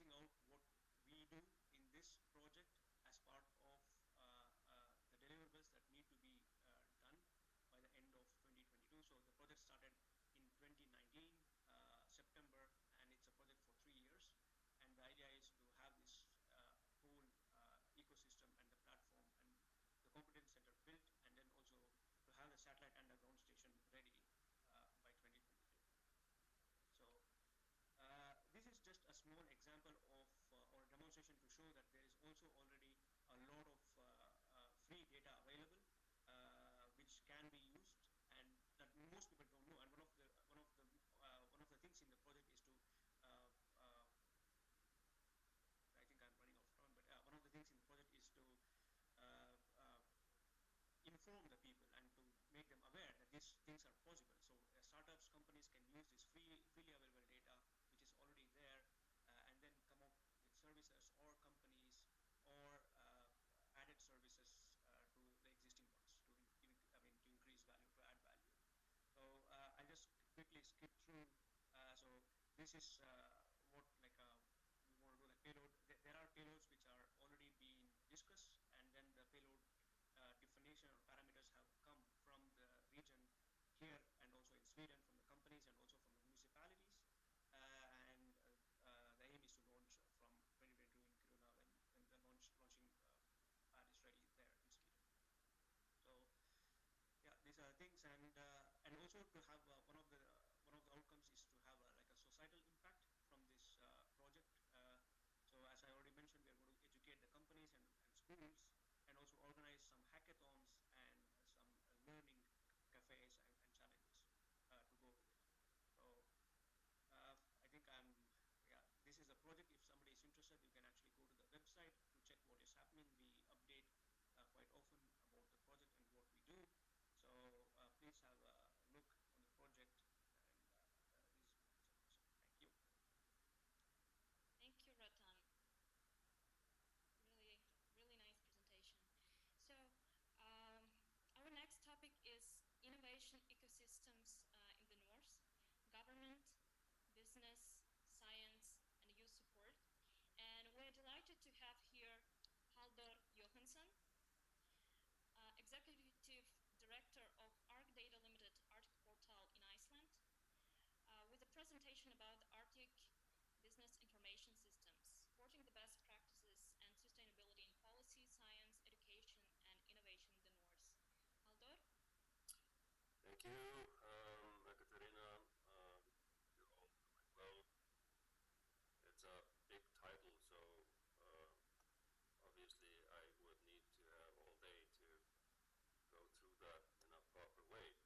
listing out what we do in this project as part of the deliverables that need to be done by the end of 2022. So the project started in 2019 September, and it's a project for 3 years. And the idea is to have this whole ecosystem and the platform and the competence center built, and then also to have the satellite and the ground station ready by 2022. So this is just a small example of or a demonstration to show that there is also already a lot of free data available which can be used, and that most people don't know. And one of the things in the project is to I think I'm running off time, but one of the things in the project is to inform the people and to make them aware that these things are possible. So startups, companies can use this freely available data which is already there, and then come up with services or companies or added services to the existing ones to increase value, to add value. So I'll just quickly skip through. So this is what we want to do, like payload. There are payloads which are already being discussed, and then the payload definition or parameters have come from the region here and also in Sweden from the companies and also from the municipalities. The aim is to launch from 2022 in Kiruna when the launching pad is ready there in Sweden. So yeah, these are things, and also to have one of the outcomes is to have like a societal impact from this project. So as I already mentioned, we are going to educate the companies and schools, and also organize some hackathons and some learning cafes and challenges to go with it. So I think this is the project. If somebody is interested, you can actually go to the website to check what is happening. We update quite often about the project and what we do. So please have a look on the project. And this is my presentation. Thank you. Thank you, Ratan. Really nice presentation. So our next topic is innovation ecosystems in the North, government, business, science, and youth support. And we're delighted to have here Halldor Johansson, Executive Director of ArcData Limited Arctic Portal in Iceland, with a presentation about Arctic business information systems, supporting the best practices and sustainability in policy, science, education, and innovation in the North. Halldor? Thank you, Ekaterina. You're all doing well. It's a big title, so obviously I would need to have all day to go through that in a proper way.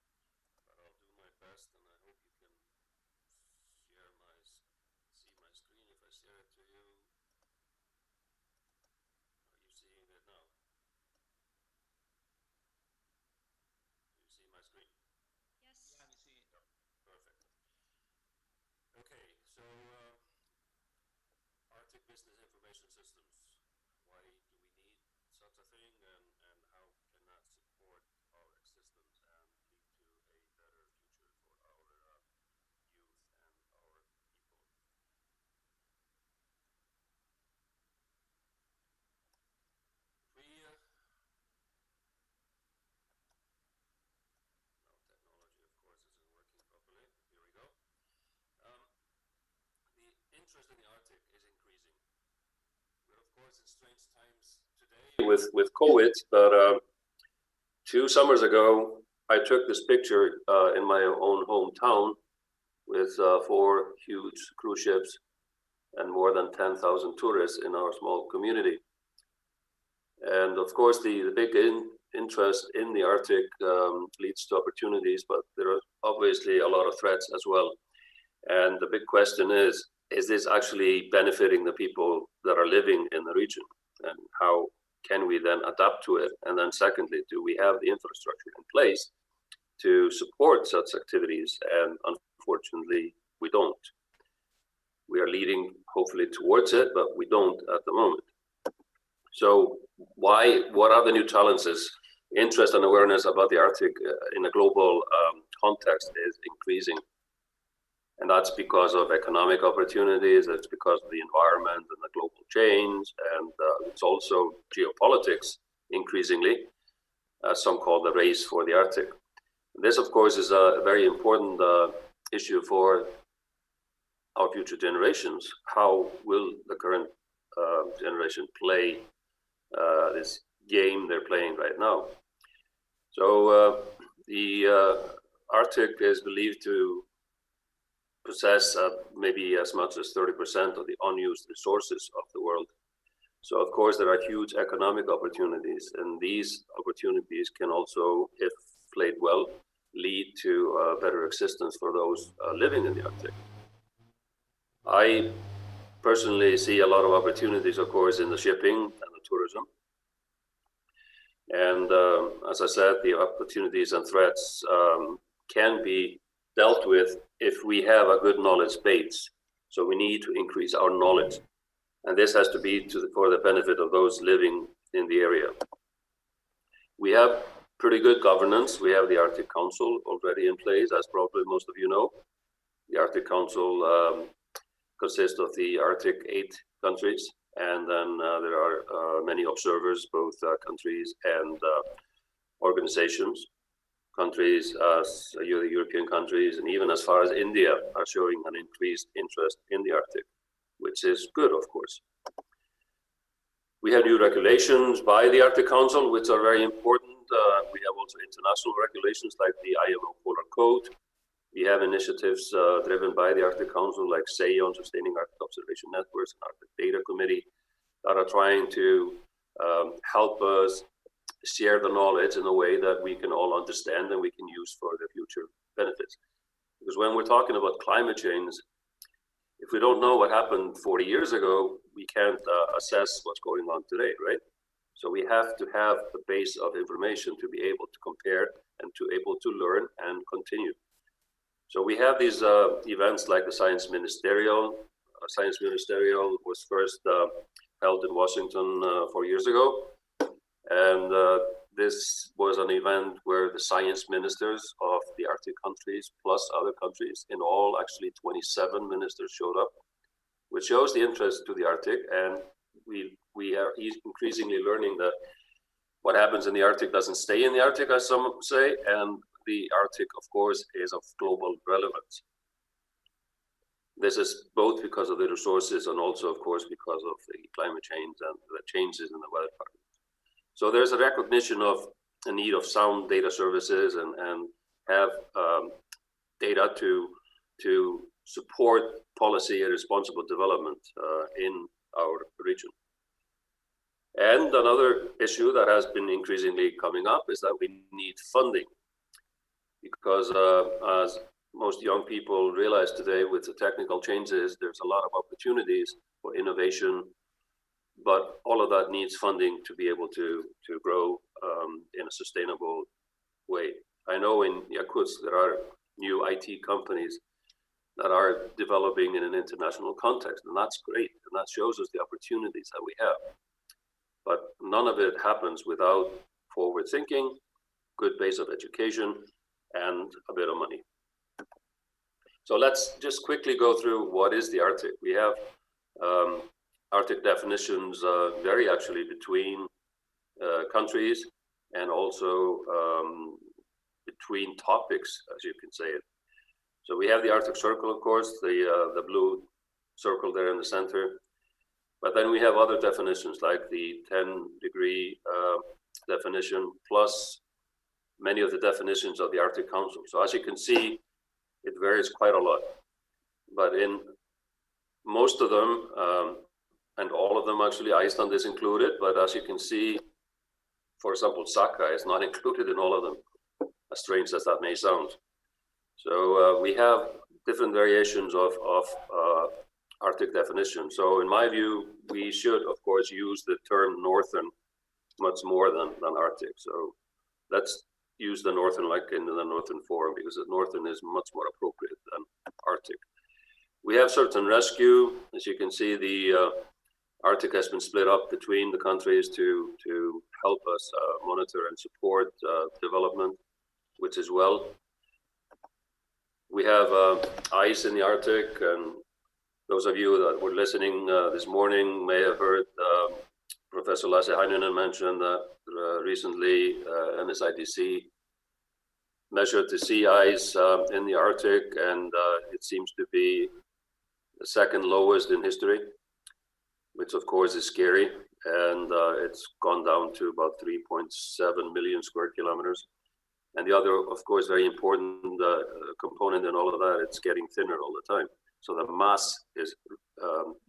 But I'll do my best, and I hope you can see my screen if I share it to you. Are you seeing it now? Do you see my screen? Yes. Yeah, we see it. Yeah, perfect. Okay, so Arctic business information systems. Why do we need such a thing, and how can that support our existence and lead to a better future for our youth and our people? Now technology, of course, isn't working properly. Here we go. The interest in the Arctic is increasing. We're, of course, in strange times today with COVID, but 2 summers ago, I took this picture in my own hometown with 4 huge cruise ships and more than 10,000 tourists in our small community. And of course, the big interest in the Arctic leads to opportunities, but there are obviously a lot of threats as well. And the big question is this actually benefiting the people that are living in the region? And how can we then adapt to it? And then secondly, do we have the infrastructure in place to support such activities? And unfortunately, we don't. We are leading hopefully towards it, but we don't at the moment. So what are the new challenges? Interest and awareness about the Arctic in a global context is increasing. And that's because of economic opportunities, it's because of the environment and the global change, and it's also geopolitics increasingly, as some call the race for the Arctic. This, of course, is a very important issue for our future generations. How will the current generation play this game they're playing right now? So the Arctic is believed to possess maybe as much as 30% of the unused resources of the world. So of course there are huge economic opportunities, and these opportunities can also, if played well, lead to better existence for those living in the Arctic. I personally see a lot of opportunities, of course, in the shipping and the tourism. And as I said, the opportunities and threats can be dealt with if we have a good knowledge base. So we need to increase our knowledge. And this has to be for the benefit of those living in the area. We have pretty good governance. We have the Arctic Council already in place, as probably most of you know. The Arctic Council consists of the Arctic 8 countries, and then there are many observers, both countries and organizations. Countries, the European countries, and even as far as India are showing an increased interest in the Arctic, which is good, of course. We have new regulations by the Arctic Council, which are very important. We have also international regulations like the IMO Polar Code. We have initiatives driven by the Arctic Council, like SAY on Sustaining Arctic Observation Networks and Arctic Data Committee, that are trying to help us share the knowledge in a way that we can all understand and we can use for the future benefits. Because when we're talking about climate change, if we don't know what happened 40 years ago, we can't assess what's going on today, right? So we have to have a base of information to be able to compare and to able to learn and continue. So we have these events like the Science Ministerial. Science Ministerial was first held in Washington 4 years ago. And this was an event where the science ministers of the Arctic countries, plus other countries, in all actually 27 ministers showed up, which shows the interest to the Arctic. And we are increasingly learning that what happens in the Arctic doesn't stay in the Arctic, as some say, and the Arctic, of course, is of global relevance. This is both because of the resources and also, of course, because of the climate change and the changes in the weather pattern. So there's a recognition of a need of sound data services and have data to support policy and responsible development in our region. And another issue that has been increasingly coming up is that we need funding, because as most young people realize today, with the technical changes, there's a lot of opportunities for innovation, but all of that needs funding to be able to grow in a sustainable way. I know in Yakutsk there are new IT companies that are developing in an international context, and that's great, and that shows us the opportunities that we have. But none of it happens without forward thinking, good base of education, and a bit of money. So let's just quickly go through what is the Arctic. We have Arctic definitions vary actually between countries and also between topics, as you can say it. So we have the Arctic Circle, of course, the blue circle there in the center. But then we have other definitions like the 10-degree definition, plus many of the definitions of the Arctic Council. So as you can see, it varies quite a lot. But in most of them, and all of them actually, Iceland is included, but as you can see, for example, Saka is not included in all of them, as strange as that may sound. So we have different variations of Arctic definition. So in my view, we should, of course, use the term Northern much more than Arctic. So let's use the Northern like in the Northern form, because the Northern is much more appropriate than Arctic. We have search and rescue. As you can see, the Arctic has been split up between the countries to help us monitor and support development, which is well. We have ice in the Arctic, and those of you that were listening this morning may have heard Professor Lasse Heinonen mention that recently NSIDC measured the sea ice in the Arctic, and it seems to be the second lowest in history, which of course is scary, and it's gone down to about 3.7 million square kilometers. And the other, of course, very important component in all of that, it's getting thinner all the time. So the mass is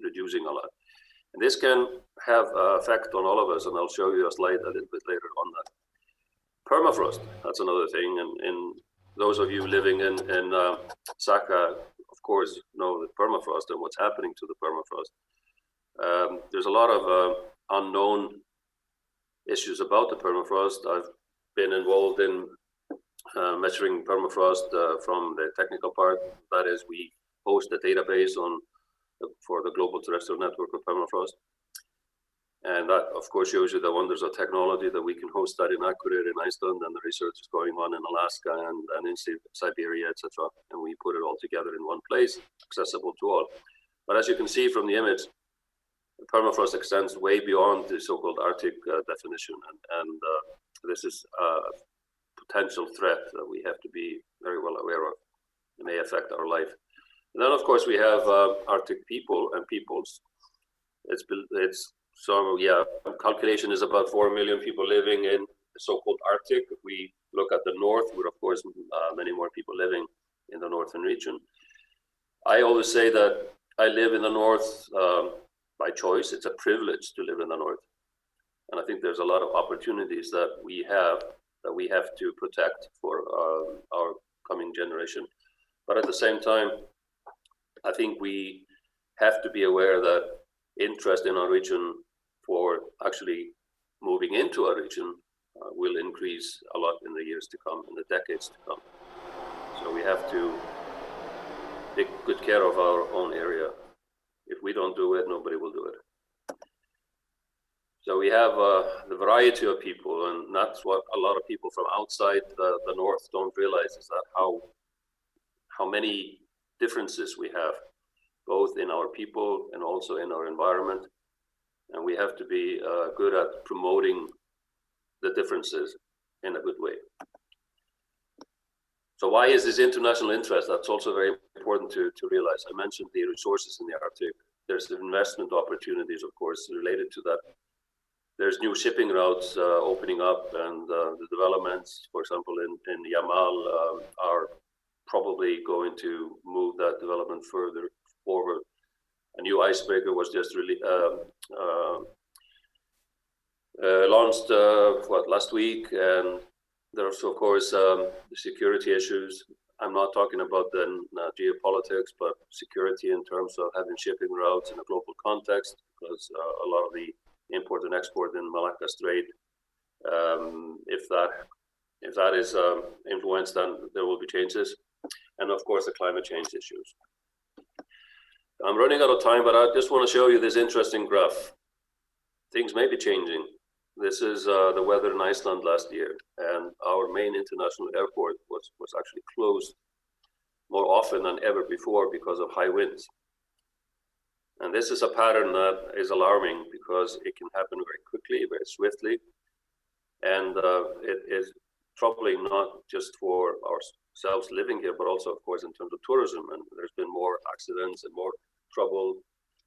reducing a lot. And this can have an effect on all of us, and I'll show you a slide a little bit later on that. Permafrost, that's another thing. And those of you living in Saka, of course, know the permafrost and what's happening to the permafrost. There's a lot of unknown issues about the permafrost. I've been involved in measuring permafrost from the technical part. That is, we host a database for the global terrestrial network of permafrost. And that, of course, shows you the wonders of technology, that we can host that in Akureyri in Iceland, and the research is going on in Alaska and in Siberia, etc. And we put it all together in one place, accessible to all. But as you can see from the image, the permafrost extends way beyond the so-called Arctic definition, and this is a potential threat that we have to be very well aware of. It may affect our life. And then, of course, we have Arctic people and peoples. So, yeah, calculation is about 4 million people living in the so-called Arctic. If we look at the north, we're, of course, many more people living in the northern region. I always say that I live in the north by choice. It's a privilege to live in the north. And I think there's a lot of opportunities that we have to protect for our coming generation. But at the same time, I think we have to be aware that interest in our region for actually moving into our region will increase a lot in the years to come, in the decades to come. So we have to take good care of our own area. If we don't do it, nobody will do it. So we have the variety of people, and that's what a lot of people from outside the north don't realize, is that how many differences we have, both in our people and also in our environment. And we have to be good at promoting the differences in a good way. So why is this international interest? That's also very important to realize. I mentioned the resources in the Arctic. There's investment opportunities, of course, related to that. There's new shipping routes opening up, and the developments, for example, in Yamal are probably going to move that development further forward. A new icebreaker was just launched last week, and there's, of course, the security issues. I'm not talking about the geopolitics, but security in terms of having shipping routes in a global context, because a lot of the import and export in Malacca Strait, if that is influenced, then there will be changes. And of course, the climate change issues. I'm running out of time, but I just want to show you this interesting graph. Things may be changing. This is the weather in Iceland last year, and our main international airport was actually closed more often than ever before because of high winds. And this is a pattern that is alarming, because it can happen very quickly, very swiftly, and it is troubling not just for ourselves living here, but also, of course, in terms of tourism. And there's been more accidents and more trouble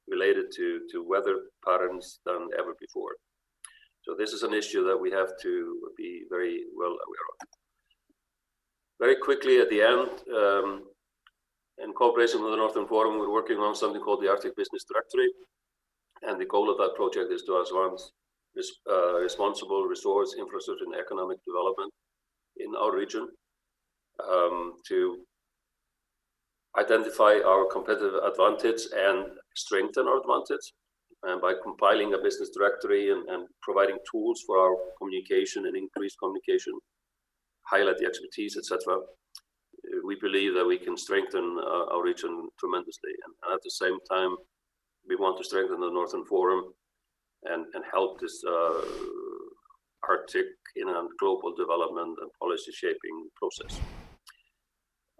related to weather patterns than ever before. So this is an issue that we have to be very well aware of. Very quickly at the end, in cooperation with the Northern Forum, we're working on something called the Arctic Business Directory. And the goal of that project is to advance responsible resource, infrastructure, and economic development in our region, to identify our competitive advantage and strengthen our advantage. And by compiling a business directory and providing tools for our communication and increased communication, highlight the expertise, etc., we believe that we can strengthen our region tremendously. And at the same time, we want to strengthen the Northern Forum and help this Arctic in a global development and policy shaping process.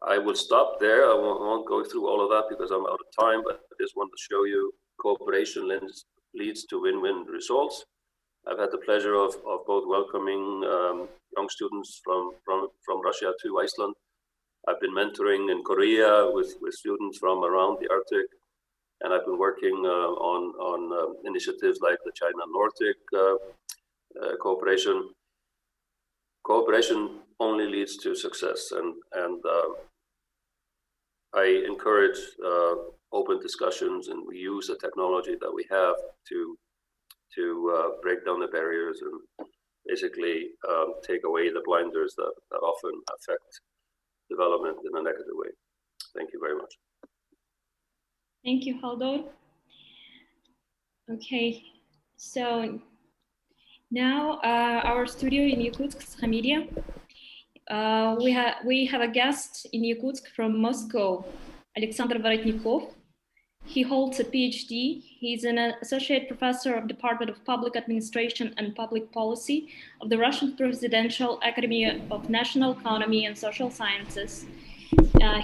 I will stop there. I won't go through all of that because I'm out of time, but I just want to show you cooperation leads to win-win results. I've had the pleasure of both welcoming young students from Russia to Iceland. I've been mentoring in Korea with students from around the Arctic, and I've been working on initiatives like the China-Nordic cooperation. Cooperation only leads to success, and I encourage open discussions, and we use the technology that we have to break down the barriers and basically take away the blinders that often affect development in a negative way. Thank you very much. Thank you, Haldor. Okay, so now our studio in Yakutsk, Skhamedia. We have a guest in Yakutsk from Moscow, Alexander Varetnikov. He holds a PhD. He's an associate professor of Department of Public Administration and Public Policy of the Russian Presidential Academy of National Economy and Social Sciences.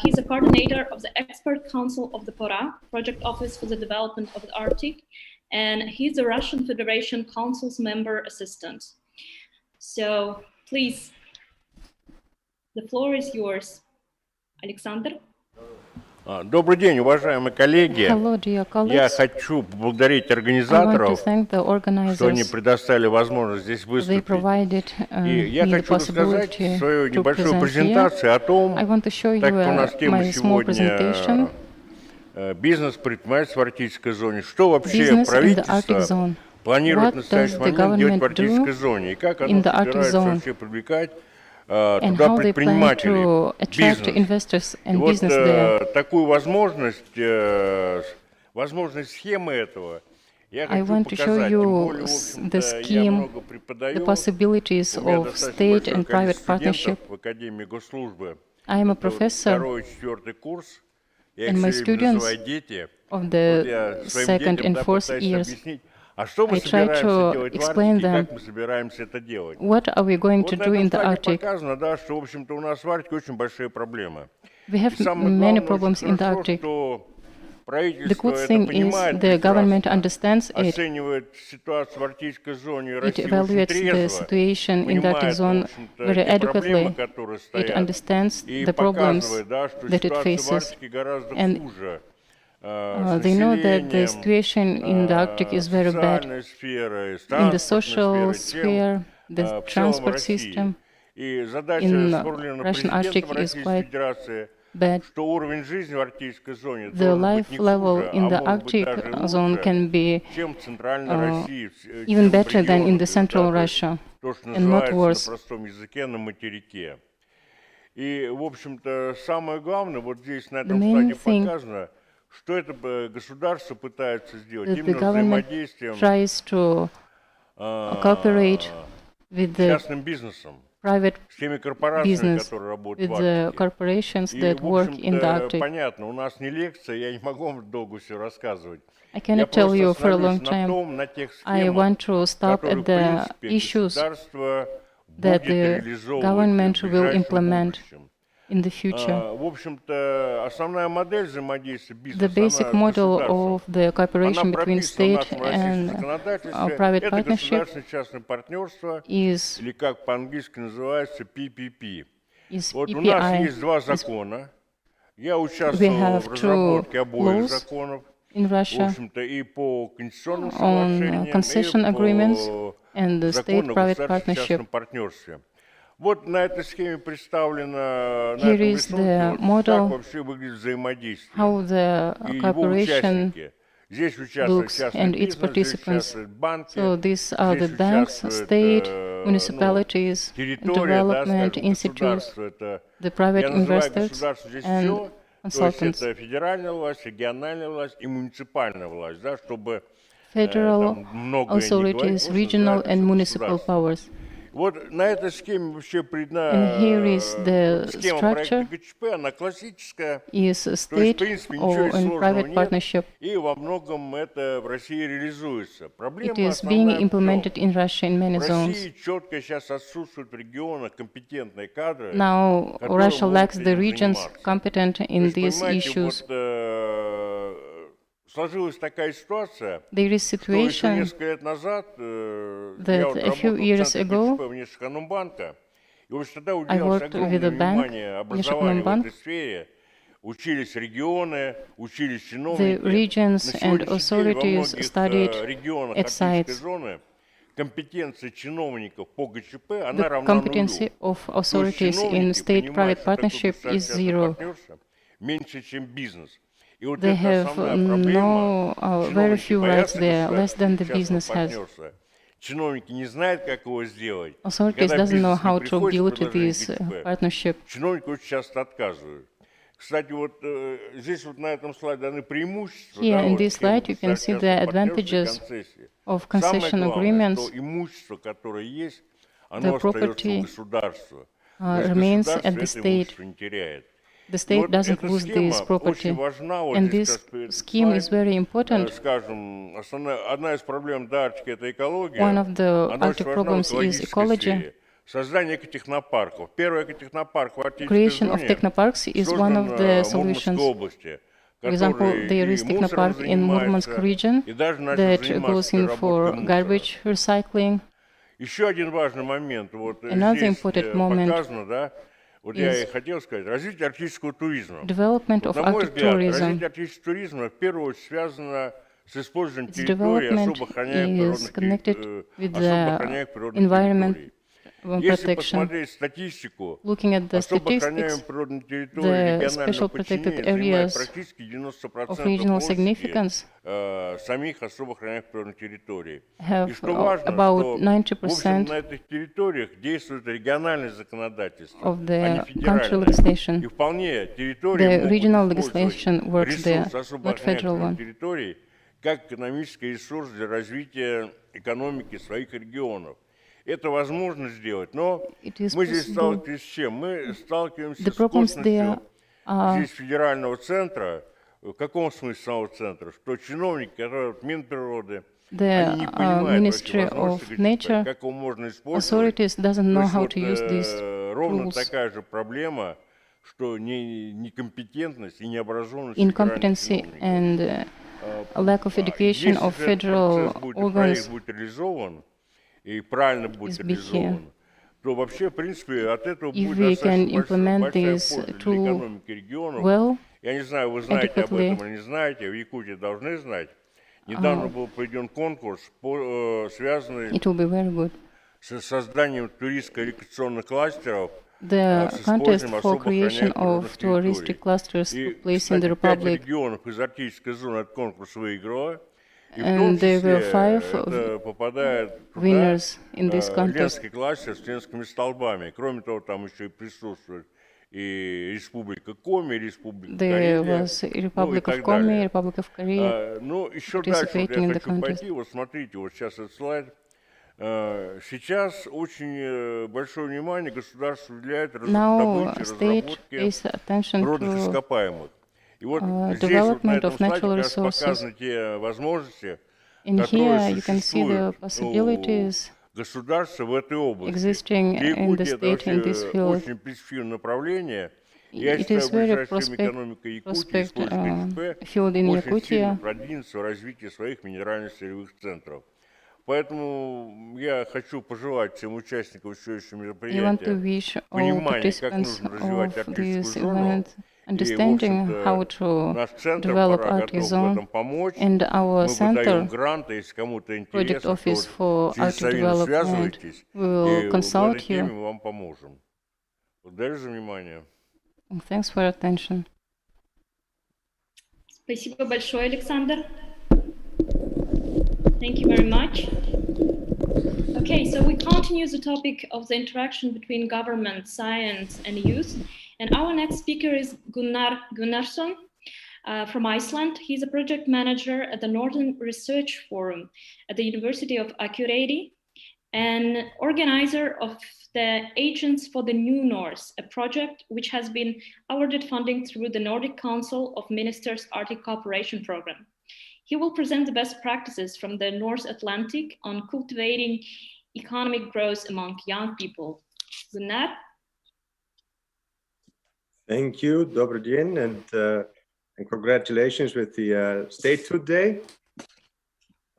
He's a coordinator of the Expert Council of the PORA, Project Office for the Development of the Arctic, and he's the Russian Federation Council's member assistant. So please, the floor is yours, Alexander. Добрый день, уважаемые коллеги. Hello, dear colleagues. Я хочу поблагодарить организаторов, что они предоставили возможность здесь выступить. И я хочу рассказать свою небольшую презентацию о том, так как у нас тема сегодня бизнес-предпринимательство в арктической зоне, что вообще правительство планирует в настоящий момент делать в арктической зоне, и как оно собирается вообще привлекать туда предпринимателей, бизнес. И вот такую возможность схемы этого я хочу показать. Тем более, в общем-то, я много преподаю. У меня достаточно студентов в Академии госслужбы. Второй-четвертый курс. Я их все время называю дети. Вот я своим детям пытаюсь объяснить, а что мы собираемся делать в Арктике, как мы собираемся это делать. What are we going to do in the Arctic? Показано, да, что, в общем-то, у нас в Арктике очень большие проблемы. We have many problems in the Arctic. The good thing is the government understands it. It evaluates the situation in the Arctic zone very adequately. It understands the problems that it faces. And they know that the situation in the Arctic is very bad. In the social sphere, the transport system in Russian Arctic is quite bad. The life level in the Arctic zone can be even better than in the central Russia, and not worse. The main thing that the government tries to cooperate with the private business, with the corporations that work in the Arctic. I cannot tell you for a long time. I want to stop at the issues that the government will implement in the future. The basic model of the cooperation between state and private partnership is PPI. We have two laws in Russia on concession agreements and the state-private partnership. Here is the model, how the cooperation looks and its participants. So these are the banks, state, municipalities, development institutes, the private investors, and consultants. Federal authorities, regional and municipal powers. Вот на этой схеме вообще And here is the схема проекта structure ГЧП, она классическая. is То есть, в state принципе, ничего or in сложного private нет, partnership. и во многом это в России реализуется. It Проблема is being основная в implemented чем? in Russia in many В zones. России четко сейчас отсутствуют в регионах компетентные кадры, Now, которые Russia могут lacks the этим regions заниматься. competent То in есть, these понимаете, issues. вот сложилась такая ситуация, There is что еще situation несколько лет назад я that вот a few работал в years центре ago, ГЧП Внешэкономбанка, и вот тогда I уделялось worked with a огромное bank, внимание образованию в Внешэкономбанк. этой сфере. Учились регионы, учились The чиновники. regions На and сегодняшний день во authorities многих studied регионах at Арктической sites. зоны компетенция чиновников по ГЧП, она The равна нулю. competency of То есть authorities in чиновники state-private понимают, что такое partnership is государственное zero. партнерство меньше, чем бизнес. И вот They это have основная проблема. very Чиновники few rights боятся there, less than the государственного business has. партнерства. Чиновники не знают, как его сделать. И Authorities когда doesn't know бизнес не how to приходит с build предложением this ГЧП, partnership. чиновники очень часто отказывают. Кстати, вот здесь вот на этом слайде даны преимущества, Here да, in вот this slide you can see the advantages of concession Самое главное, что agreements. имущество, которое есть, The оно остается у property государства. То есть remains государство at the это state. имущество не теряет. The И state вот doesn't эта lose this схема property. очень важна. Вот And здесь this как раз scheme is very important. скажем, одна из проблем Арктики – это экология. One of the Она очень Arctic важна в problems is экологической ecology. сфере. Создание экотехнопарков. Первый экотехнопарк в Арктической Creation of зоне technoparks is one создан of the в Мурманской solutions. области, For example, который there и is мусором technopark in Murmansk занимается, region и даже начал that заниматься goes in for переработкой мусора. garbage recycling. Еще один важный момент. Вот Another здесь important moment показано, да, вот я и is хотел сказать, развитие арктического туризма. development Вот, of на мой Arctic взгляд, tourism. развитие арктического туризма в первую очередь связано с использованием Its территорий development особо охраняемых is connected with особо the охраняемых природных environment территорий. Если protection. посмотреть статистику, Looking at the особо охраняемые statistics, природные территории the регионального special protected подчинения занимают areas практически 90% of regional площади significance самих особо охраняемых природных территорий. have И что важно, about что, в общем, 90% на этих территориях действует региональное законодательство, of а не the country федеральное. legislation. И вполне территории The могут regional использовать legislation works there, ресурс особо not охраняемых federal природных one. территорий как экономический ресурс для развития экономики своих регионов. Это возможно сделать, но It is мы здесь possible. сталкиваемся с чем? Мы сталкиваемся The с problems косностью there are здесь федерального центра. В каком смысле самого центра? Что чиновники, которые от Минприроды, the они не понимают Ministry вообще of возможности ГЧП, Nature как его можно использовать. authorities doesn't То know есть how вот, to use these ровно tools. такая же проблема, что некомпетентность и необразованность федеральных Incompetency чиновников. and a lack of education Если of же этот federal процесс будет, и проект organs будет реализован, и правильно будет is big реализован, то вообще, в принципе, от этого If будет we достаточно can implement большая this польза для tool экономики регионов. well, Я не знаю, вы знаете об adequately, этом или не знаете, в Якутии должны знать. Недавно был проведен конкурс, связанный it will be very good. с созданием туристско-рекреационных кластеров The с contest использованием for особо creation охраняемых of природных touristic территорий. clusters И, took place in the кстати, 5 Republic, регионов из арктической зоны этот конкурс выиграло. И в and том there числе were 5 это попадает туда winners in this contest. Ленский кластер с ленскими столбами. Кроме того, там еще и присутствует и Республика Коми, и Республика There Карелия, was ну и Republic так of Komi, далее. Republic of Korea Ну, еще дальше вот participating я in the хочу contest. пойти. Вот смотрите, вот сейчас этот слайд. Сейчас очень большое внимание государство уделяет Now, добыче, state разработке pays attention природных to ископаемых. И вот здесь вот на development этом of слайде natural как раз resources. показаны те возможности, In которые here, you can see the существуют у possibilities государства в этой области. existing Для in the Якутии это state in this вообще field. очень перспективное направление. Я It считаю, is very ближайшим экономикой Якутии использование ГЧП field in очень сильно Yakutia. продвинется в развитии своих минерально-сырьевых центров. Поэтому я хочу пожелать всем участникам сегодняшнего I want to мероприятия wish all понимания, как participants нужно развивать of this арктическую зону. event И, в understanding how общем-то, to наш центр develop пора Arctic готов в zone, этом помочь. and our Мы выдаем center, гранты, если кому-то Project интересно, то Office for через Arctic Союз Development, связывайтесь, и will в consult этой теме you. мы вам поможем. Благодарю за внимание. Thanks for your attention. Спасибо большое, Александр. Thank you very much. Okay, so we continue the topic of the interaction between government, science, and youth. And our next speaker is Gunnar Gunnarsson from Iceland. He's a project manager at the Northern Research Forum at the University of Akureyri. and organizer of the Agents for the New North, a project which has been awarded funding through the Nordic Council of Ministers Arctic Cooperation Program. He will present the best practices from the North Atlantic on cultivating economic growth among young people. Gunnar? Thank you, Dobry din, and congratulations with the Statehood Day.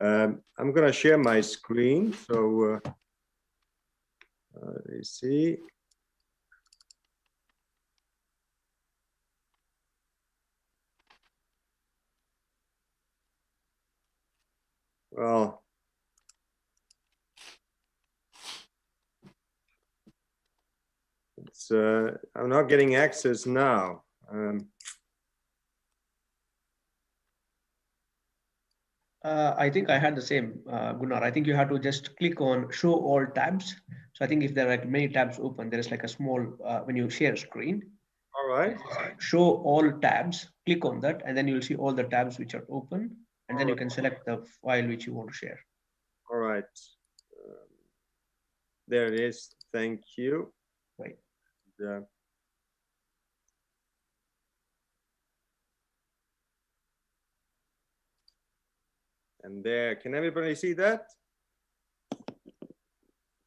I'm going to share my screen, so let me see. Well, it's I'm not getting access now. I think I had the same, Gunnar. I think you have to just click on show all tabs. So I think if there are like many tabs open, there is like a small, when you share a screen. All right. Show all tabs, click on that, and then you'll see all the tabs which are open. And then you can select the file which you want to share. All right. There it is. Thank you. Right. And there, can everybody see that?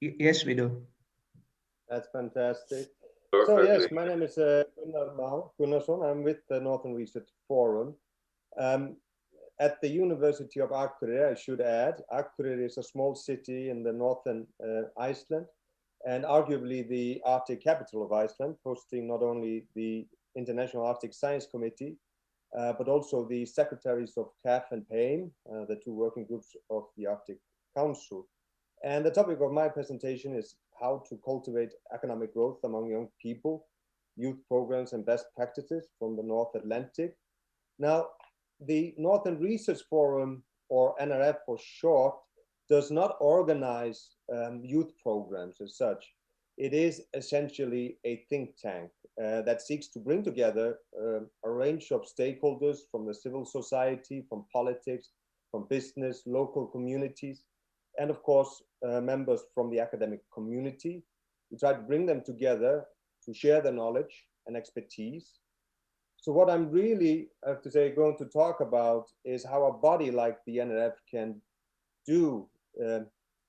Yes, we do. That's fantastic. Perfect. So yes, my name is Gunnar Gunnarsson. I'm with the Northern Research Forum. At the University of Akureyri, I should add, Akureyri is a small city in the northern Iceland, and arguably the Arctic capital of Iceland, hosting not only the International Arctic Science Committee, but also the secretaries of CAF and PAIM, the two working groups of the Arctic Council. And the topic of my presentation is how to cultivate economic growth among young people, youth programs and best practices from the North Atlantic. Now, the Northern Research Forum, or NRF for short, does not organize youth programs as such. It is essentially a think tank that seeks to bring together a range of stakeholders from the civil society, from politics, from business, local communities, and of course, members from the academic community. We try to bring them together to share their knowledge and expertise. So what I'm really, I have to say, going to talk about is how a body like the NRF can do,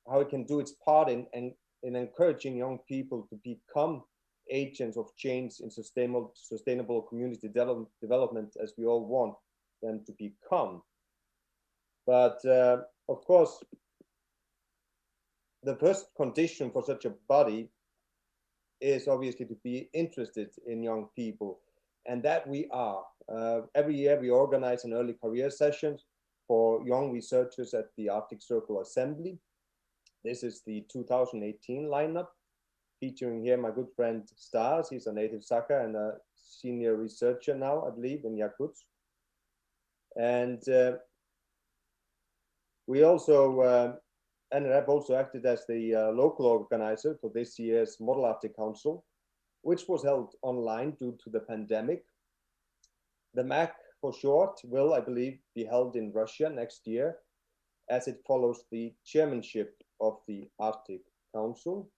how it can do its part in encouraging young people to become agents of change in sustainable community development, as we all want them to become. But of course, the first condition for such a body is obviously to be interested in young people. And that we are. Every year we organize an early career session for young researchers at the Arctic Circle Assembly. This is the 2018 lineup, featuring here my good friend Stas. He's a native Saka and a senior researcher now, I believe, in Yakutsk. And we also, NRF also acted as the local organizer for this year's Model Arctic Council, which was held online due to the pandemic. The MAC, for short, will, I believe, be held in Russia next year, as it follows the chairmanship of the Arctic Council.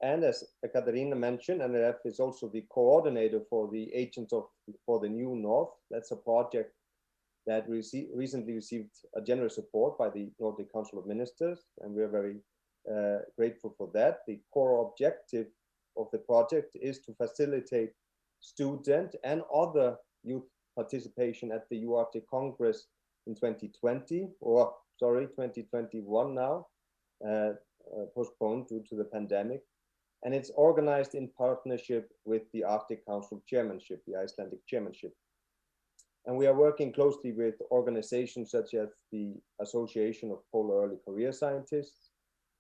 And as Katarina mentioned, NRF is also the coordinator for the Agents for the New North. That's a project that recently received a generous support by the Nordic Council of Ministers, and we're very grateful for that. The core objective of the project is to facilitate student and other youth participation at the UArctic Congress in 2021 now, postponed due to the pandemic. And it's organized in partnership with the Arctic Council Chairmanship, the Icelandic Chairmanship. And we are working closely with organizations such as the Association of Polar Early Career Scientists,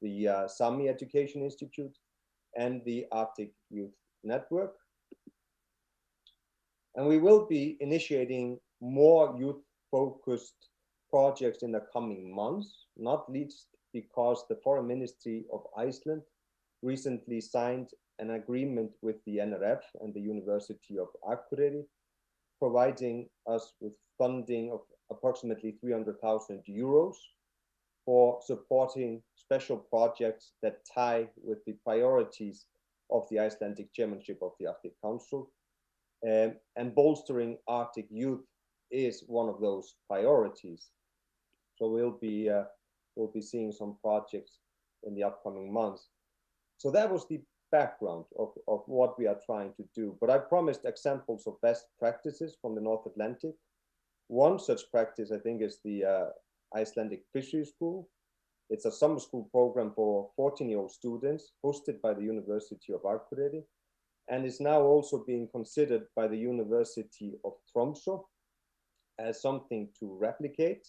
the Sami Education Institute, and the Arctic Youth Network. And we will be initiating more youth-focused projects in the coming months, not least because the Foreign Ministry of Iceland recently signed an agreement with the NRF and the University of Akureyri, providing us with funding of approximately 300,000 euros for supporting special projects that tie with the priorities of the Icelandic chairmanship of the Arctic Council. And bolstering Arctic youth is one of those priorities. So we'll be seeing some projects in the upcoming months. So that was the background of what we are trying to do. But I promised examples of best practices from the North Atlantic. One such practice, I think, is the Icelandic Fishery School. It's a summer school program for 14-year-old students hosted by the University of Akureyri, and is now also being considered by the University of Tromsø as something to replicate.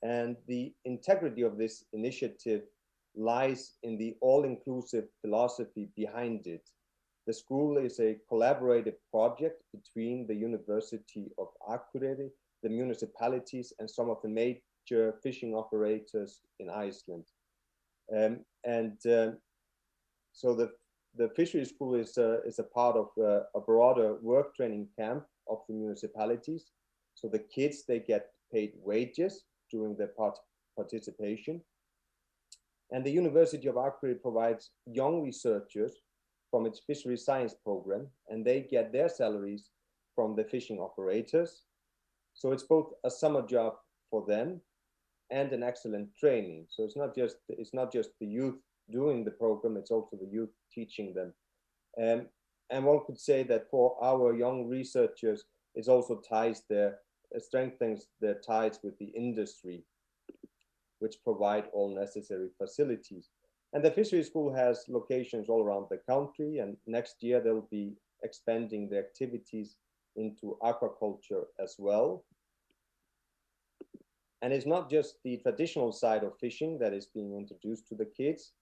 And the integrity of this initiative lies in the all-inclusive philosophy behind it. The school is a collaborative project between the University of Akureyri, the municipalities, and some of the major fishing operators in Iceland. So the fishery school is a part of a broader work training camp of the municipalities. So the kids, they get paid wages during their participation. And the University of Akureyri provides young researchers from its fishery science program, and they get their salaries from the fishing operators. So it's both a summer job for them and an excellent training. So it's not just the youth doing the program, it's also the youth teaching them. And one could say that for our young researchers, it also strengthens their ties with the industry, which provide all necessary facilities. And the fishery school has locations all around the country, and next year they'll be expanding their activities into aquaculture as well. And it's not just the traditional side of fishing that is being introduced to the kids.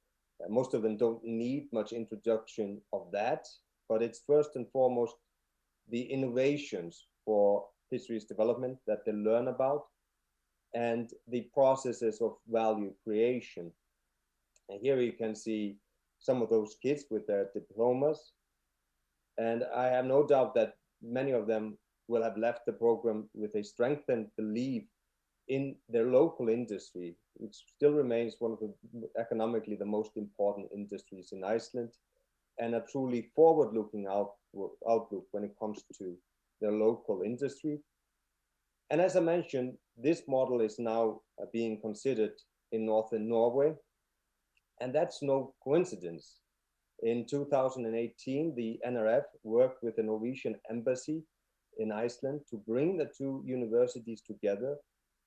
Most of them don't need much introduction of that, but it's first and foremost the innovations for fisheries development that they learn about, and the processes of value creation. And here you can see some of those kids with their diplomas. And I have no doubt that many of them will have left the program with a strengthened belief in their local industry, which still remains one of the economically the most important industries in Iceland, and a truly forward-looking outlook when it comes to their local industry. And as I mentioned, this model is now being considered in northern Norway, and that's no coincidence. In 2018, the NRF worked with the Norwegian embassy in Iceland to bring the two universities together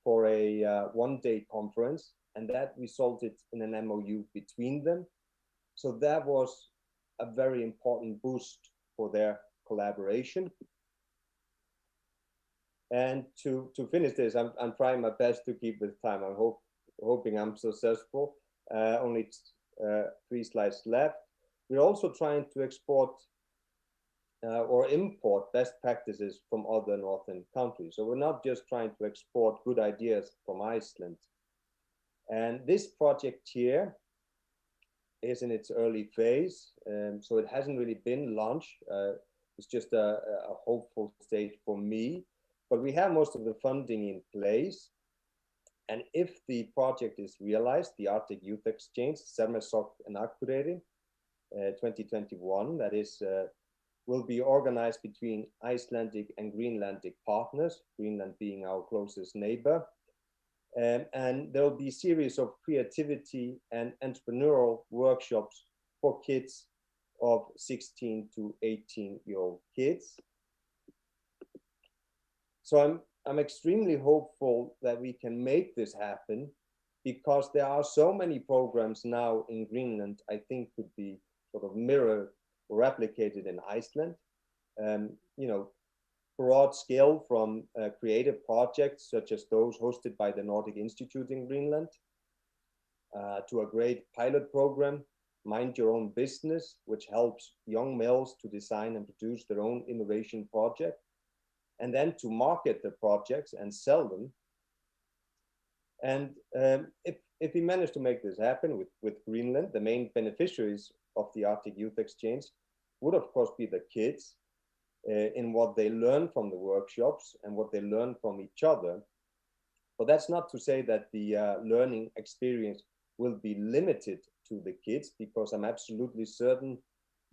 for a one-day conference, and that resulted in an MOU between them. So that was a very important boost for their collaboration. And to finish this, I'm trying my best to keep with time. I'm hoping I'm successful. Only 3 slides left. We're also trying to export or import best practices from other northern countries. So we're not just trying to export good ideas from Iceland. And this project here is in its early phase. So it hasn't really been launched. It's just a hopeful stage for me. But we have most of the funding in place. And if the project is realized, the Arctic Youth Exchange, Sermesok and Akureyri, 2021, that is, will be organized between Icelandic and Greenlandic partners, Greenland being our closest neighbor. And there will be a series of creativity and entrepreneurial workshops for kids of 16 to 18-year-old kids. So I'm extremely hopeful that we can make this happen, because there are so many programs now in Greenland I think could be sort of mirrored or replicated in Iceland. You know, broad scale from creative projects such as those hosted by the Nordic Institute in Greenland, to a great pilot program, Mind Your Own Business, which helps young males to design and produce their own innovation project, and then to market the projects and sell them. And if we manage to make this happen with Greenland, the main beneficiaries of the Arctic Youth Exchange would of course be the kids, in what they learn from the workshops and what they learn from each other. But that's not to say that the learning experience will be limited to the kids, because I'm absolutely certain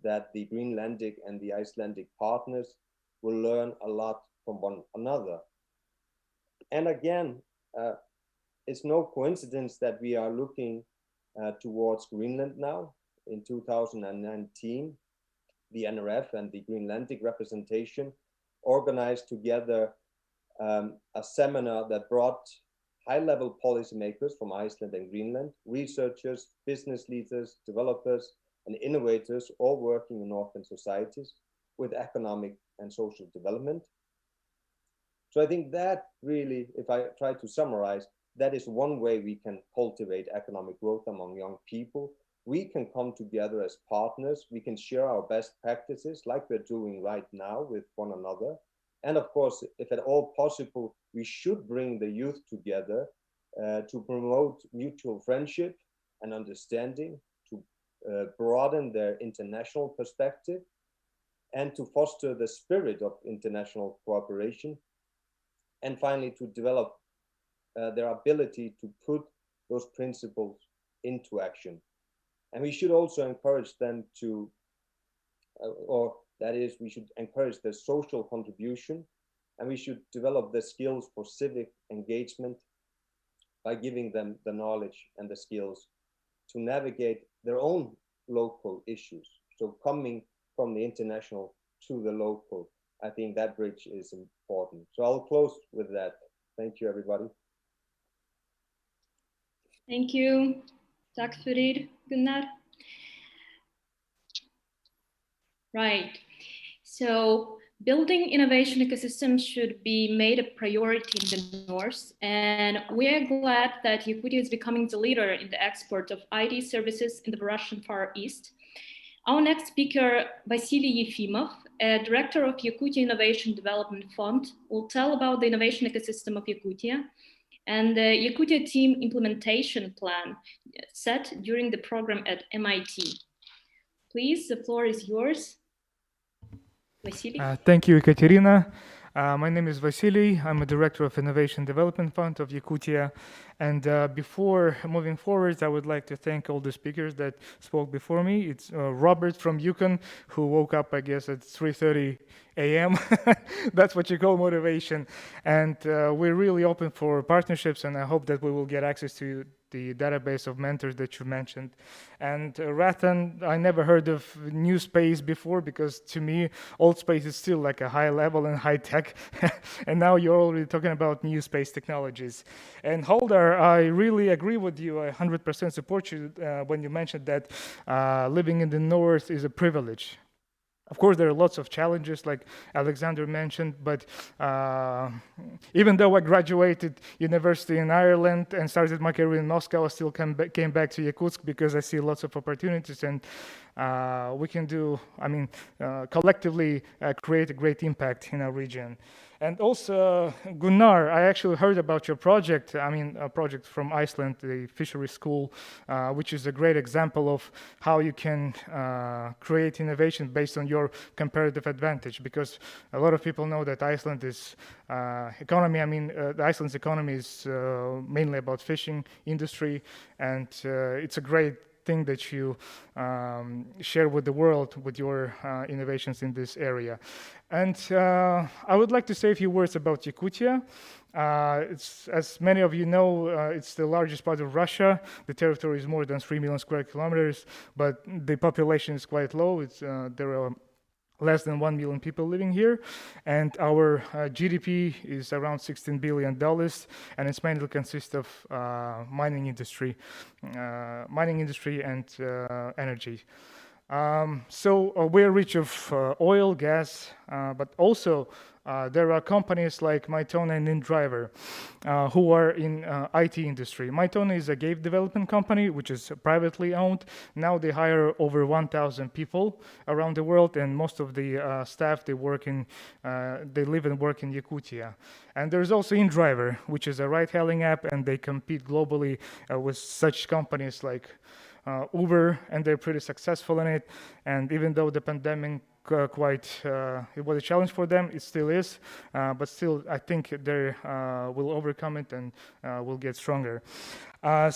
that the Greenlandic and the Icelandic partners will learn a lot from one another. And again, it's no coincidence that we are looking towards Greenland now. In 2019, the NRF and the Greenlandic representation organized together a seminar that brought high-level policymakers from Iceland and Greenland, researchers, business leaders, developers, and innovators, all working in Northern societies with economic and social development. So I think that really, if I try to summarize, that is one way we can cultivate economic growth among young people. We can come together as partners. We can share our best practices like we're doing right now with one another. And of course, if at all possible, we should bring the youth together to promote mutual friendship and understanding, to broaden their international perspective, and to foster the spirit of international cooperation. And finally, to develop their ability to put those principles into action. And we should also encourage them to, or that is, we should encourage their social contribution, and we should develop the skills for civic engagement by giving them the knowledge and the skills to navigate their own local issues. So coming from the international to the local, I think that bridge is important. So I'll close with that. Thank you, everybody. Thank you. Tack för det, Gunnar. Right. So building innovation ecosystems should be made a priority in the North, and we are glad that Yakutia is becoming the leader in the export of IT services in the Russian Far East. Our next speaker, Vasily Yefimov, a director of Yakutia Innovation Development Fund, will tell about the innovation ecosystem of Yakutia and the Yakutia team implementation plan set during the program at MIT. Please, the floor is yours. Vasily. Thank you, Ekaterina. My name is Vasily. I'm a director of Innovation Development Fund of Yakutia. And before moving forward, I would like to thank all the speakers that spoke before me. It's Robert from Yukon, who woke up, I guess, at 3:30 a.m. That's what you call motivation. And we're really open for partnerships, and I hope that we will get access to the database of mentors that you mentioned. And Ratan, I never heard of new space before, because to me, old space is still like a high level and high tech. And now you're already talking about new space technologies. And Holdar, I really agree with you. I 100% support you when you mentioned that living in the North is a privilege. Of course, there are lots of challenges, like Alexander mentioned, but even though I graduated university in Ireland and started my career in Moscow, I still came back to Yakutsk because I see lots of opportunities, and we can do, collectively create a great impact in our region. And also, Gunnar, I actually heard about your project, a project from Iceland, the fishery school, which is a great example of how you can create innovation based on your comparative advantage, because a lot of people know that Iceland is Iceland's economy is mainly about fishing industry, and it's a great thing that you share with the world with your innovations in this area. And I would like to say a few words about Yakutia. It's, as many of you know, it's the largest part of Russia. The territory is more than 3 million square kilometers, but the population is quite low. There are less than 1 million people living here, and our GDP is around $16 billion, and it's mainly consists of mining industry and energy. So we're rich of oil, gas, but also there are companies like Mytona and InDriver who are in IT industry. Mytona is a game development company which is privately owned. Now they hire over 1,000 people around the world, and most of the staff they live and work in Yakutia. And there's also InDriver, which is a ride-hailing app, and they compete globally with such companies like Uber, and they're pretty successful in it. And even though the it was a challenge for them. It still is, but still I think they will overcome it and will get stronger. That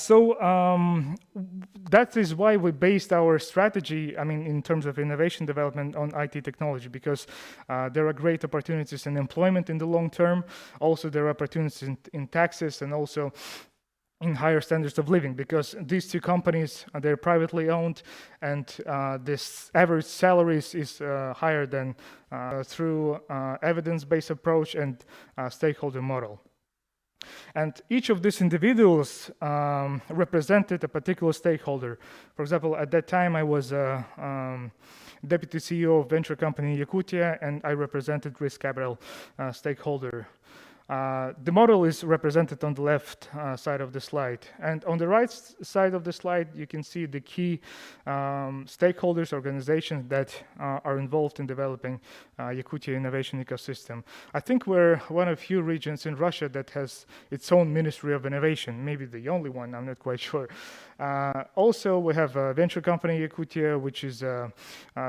is why we based our strategy, I mean, in terms of innovation development, on IT technology, because there are great opportunities in employment in the long term. Also, there are opportunities in taxes and also in higher standards of living, because these two companies, they're privately owned, and this average salaries is higher than through evidence-based approach and stakeholder model. And each of these individuals represented a particular stakeholder. For example, at that time, I was deputy CEO of venture company in Yakutia, and I represented risk capital stakeholder. The model is represented on the left side of the slide. And on the right side of the slide, you can see the key stakeholders, organizations that are involved in developing Yakutia innovation ecosystem. I think we're one of few regions in Russia that has its own Ministry of Innovation, maybe the only one, I'm not quite sure. Also, we have a venture company, Yakutia, which is a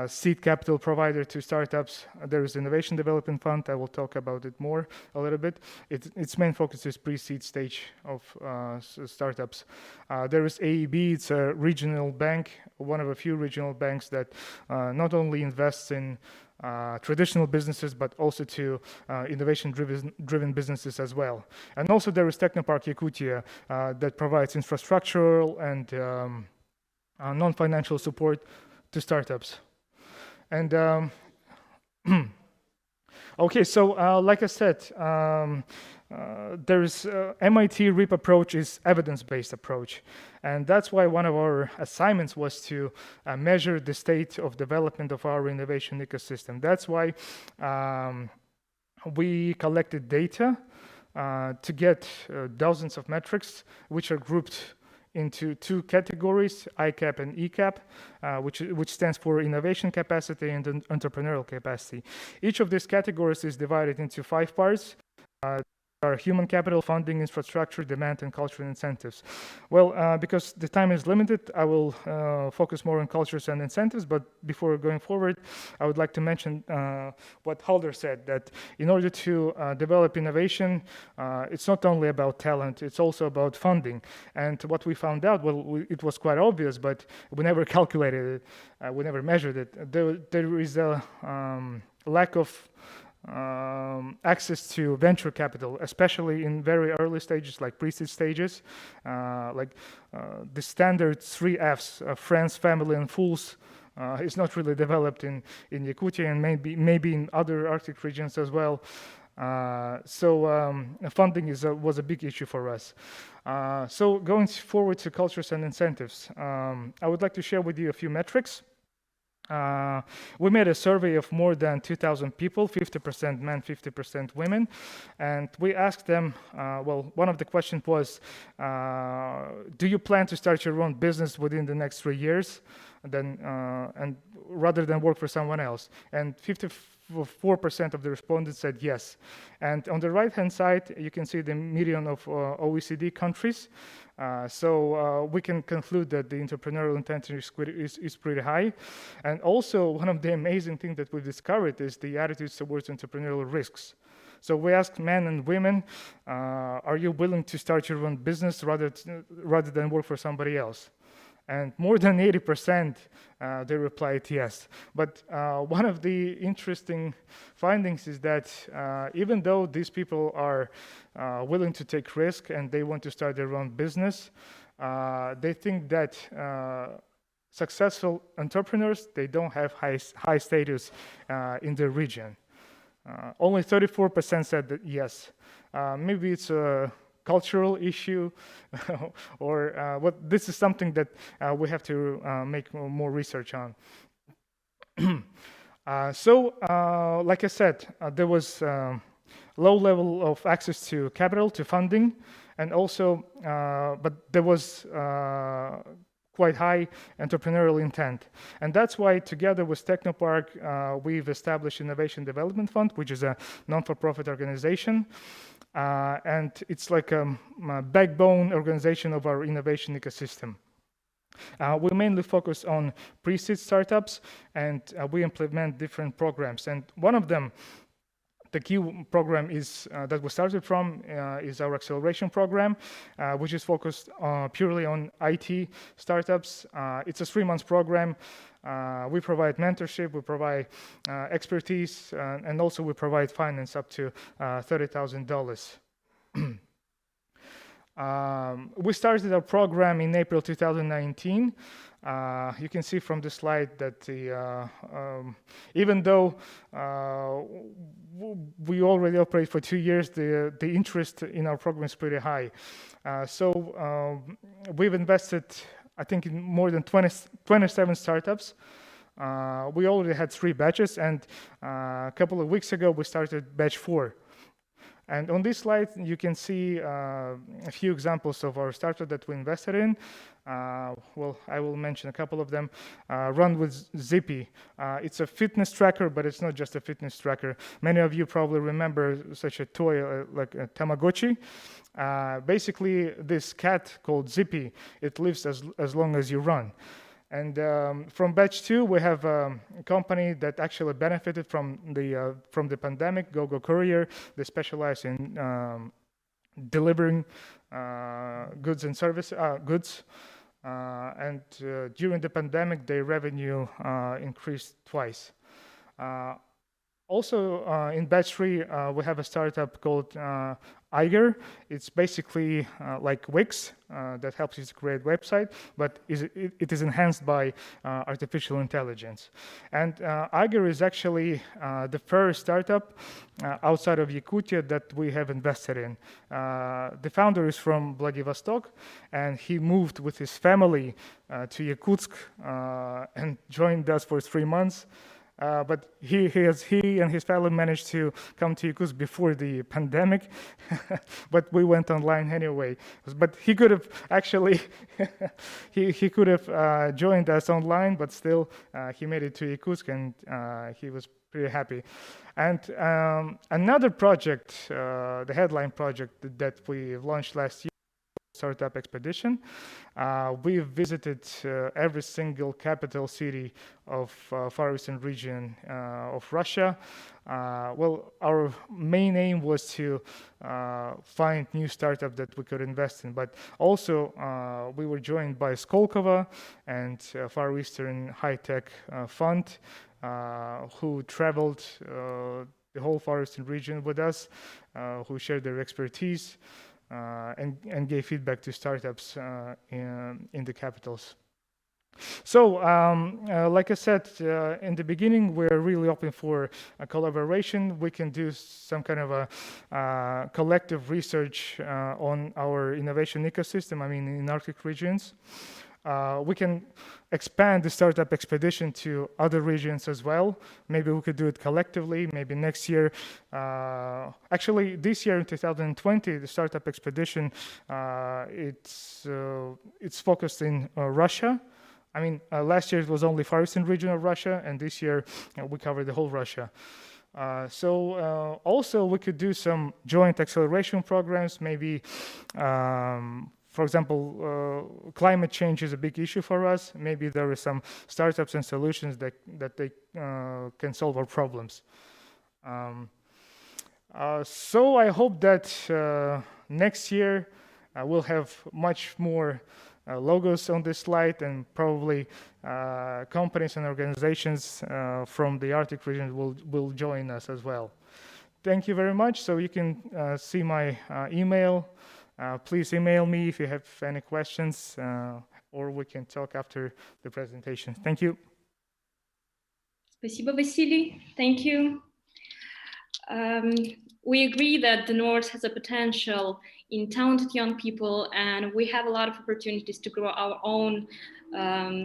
seed capital provider to startups. There is Innovation Development Fund. I will talk about it more a little bit. Its main focus is pre-seed stage of startups. There is AEB. It's a regional bank, one of a few regional banks that not only invests in traditional businesses, but also to innovation-driven businesses as well. And also there is Technopark Yakutia that provides infrastructural and non-financial support to startups. And okay, so like I said, there's MIT REAP approach is evidence-based approach. And that's why one of our assignments was to measure the state of development of our innovation ecosystem. That's why we collected data to get dozens of metrics, which are grouped into two categories, ICAP and ECAP, which stands for innovation capacity and entrepreneurial capacity. Each of these categories is divided into 5 parts. Are human capital, funding, infrastructure, demand, and cultural incentives. Well, because the time is limited, I will focus more on cultures and incentives, but before going forward, I would like to mention what Halder said, that in order to develop innovation, it's not only about talent, it's also about funding. And what we found out, well, it was quite obvious, but we never calculated it, we never measured it. There is a lack of access to venture capital, especially in very early stages, like pre-seed stages, the standard 3 Fs, friends, family, and fools, is not really developed in Yakutia and maybe in other Arctic regions as well. So funding was a big issue for us. So going forward to cultures and incentives, I would like to share with you a few metrics. We made a survey of more than 2,000 people, 50% men, 50% women, and we asked them, well, one of the questions was, do you plan to start your own business within the next 3 years, and rather than work for someone else? And 54% of the respondents said yes. And on the right-hand side, you can see the median of OECD countries. So we can conclude that the entrepreneurial intent is pretty high. And also, one of the amazing things that we've discovered is the attitudes towards entrepreneurial risks. So we asked men and women, are you willing to start your own business rather than work for somebody else? And more than 80%, they replied yes. But one of the interesting findings is that even though these people are willing to take risk and they want to start their own business, they think that successful entrepreneurs, they don't have high status in their region. Only 34% said that yes. Maybe it's a cultural issue, or this is something that we have to make more research on. So, like I said, there was low level of access to capital, to funding, and also, but there was quite high entrepreneurial intent. And that's why, together with Technopark, we've established Innovation Development Fund, which is a non-for-profit organization. And it's like a backbone organization of our innovation ecosystem. We mainly focus on pre-seed startups, and we implement different programs. And one of them, the key program is that we started from is our acceleration program, which is focused purely on IT startups. It's a 3-month program. We provide mentorship, we provide expertise, and also we provide finance up to $30,000. We started our program in April 2019. You can see from the slide that even though we already operate for 2 years, the interest in our program is pretty high. So we've invested, I think, in more than 27 startups. We already had 3 batches, and a couple of weeks ago we started batch 4. And on this slide, you can see a few examples of our startups that we invested in. Well, I will mention a couple of them. Run with Zippy. It's a fitness tracker, but it's not just a fitness tracker. Many of you probably remember such a toy like a Tamagotchi. Basically, this cat called Zippy, it lives as long as you run. And from batch 2, we have a company that actually benefited from the pandemic, GoGo Courier. They specialize in delivering goods and services, and during the pandemic, their revenue increased twice. Also, in batch 3, we have a startup called Eiger. It's basically like Wix that helps you to create website, but it is enhanced by artificial intelligence. And Eiger is actually the first startup outside of Yakutia that we have invested in. The founder is from Vladivostok, and he moved with his family to Yakutsk and joined us for 3 months. But he and his family managed to come to Yakutsk before the pandemic, but we went online anyway. But he could have actually, he could have joined us online, but still he made it to Yakutsk, and he was pretty happy. And another project, the headline project that we launched last year, Startup Expedition. We've visited every single capital city of Far Eastern region of Russia. Well, our main aim was to find new startup that we could invest in, but also we were joined by Skolkovo and Far Eastern High Tech Fund, who traveled the whole Far Eastern region with us, who shared their expertise. And gave feedback to startups in the capitals. So, like I said in the beginning, we're really open for a collaboration. We can do some kind of a collective research on our innovation ecosystem, I mean, in Arctic regions. We can expand the Startup Expedition to other regions as well. Maybe we could do it collectively, maybe next year. Actually, this year in 2020, the Startup Expedition, it's focused in Russia. I mean, last year it was only Far Eastern region of Russia, and this year we covered the whole Russia. So also we could do some joint acceleration programs, maybe for example, climate change is a big issue for us. Maybe there are some startups and solutions that they can solve our problems. So I hope that next year we'll have much more logos on this slide, and probably companies and organizations from the Arctic region will join us as well. Thank you very much. So you can see my email. Please email me if you have any questions, or we can talk after the presentation. Thank you. Спасибо, Vasily. Thank you. We agree that the North has a potential in talented young people, and we have a lot of opportunities to grow our own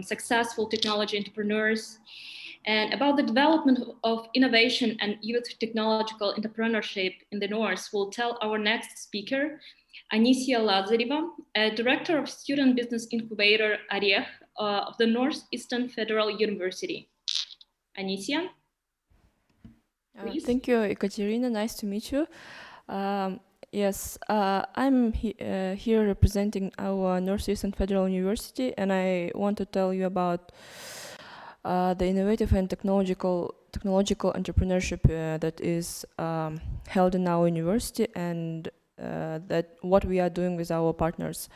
successful technology entrepreneurs. And about the development of innovation and youth technological entrepreneurship in the North, we'll tell our next speaker, Anisia Lazareva, a director of student business incubator Orech of the Northeastern Federal University. Anisia? Thank you, Ekaterina. Nice to meet you. Yes, I'm here representing our Northeastern Federal University, and I want to tell you about the innovative and technological entrepreneurship that is held in our university, and that what we are doing with our partners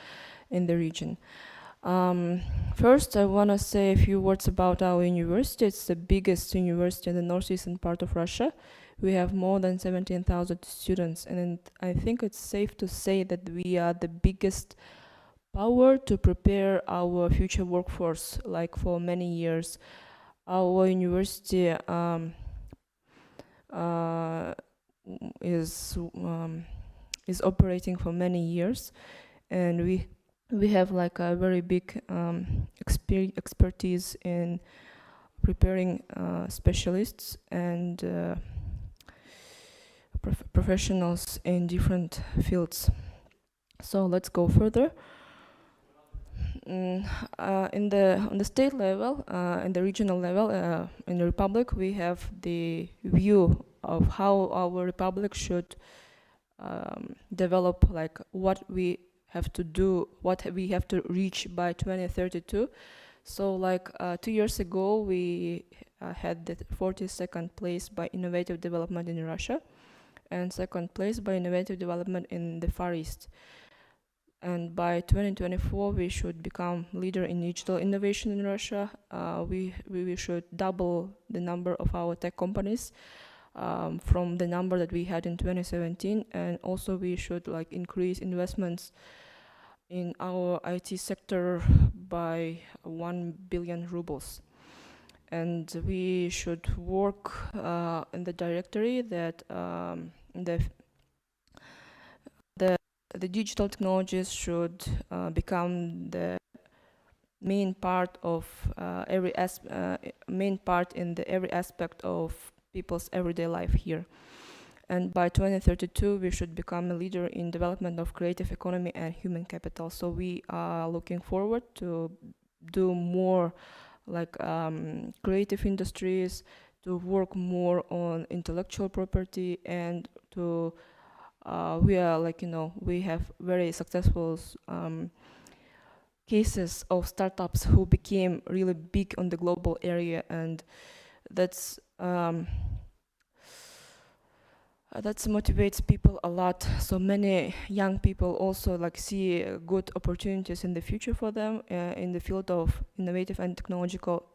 in the region. First, I want to say a few words about our university. It's the biggest university in the northeastern part of Russia. We have more than 17,000 students, and I think it's safe to say that we are the biggest power to prepare our future workforce, like for many years. Our university is operating for many years, and we have like a very big expertise in preparing specialists and professionals in different fields. So let's go further. On the state level, and the regional level, in the republic, we have the view of how our republic should develop, like what we have to do, what we have to reach by 2032. So like 2 years ago, we had the 42nd place by innovative development in Russia, and second place by innovative development in the Far East. And by 2024, we should become leader in digital innovation in Russia. We should double the number of our tech companies from the number that we had in 2017, and also we should like increase investments in our IT sector by 1 billion rubles. And we should work in the directory that the digital technologies should become the main part of every aspect of people's everyday life here. And by 2032, we should become a leader in development of creative economy and human capital. So we are looking forward to do more like creative industries, to work more on intellectual property, and to we are like, we have very successful cases of startups who became really big on the global area, and that motivates people a lot. So many young people also like see good opportunities in the future for them in the field of innovative and technological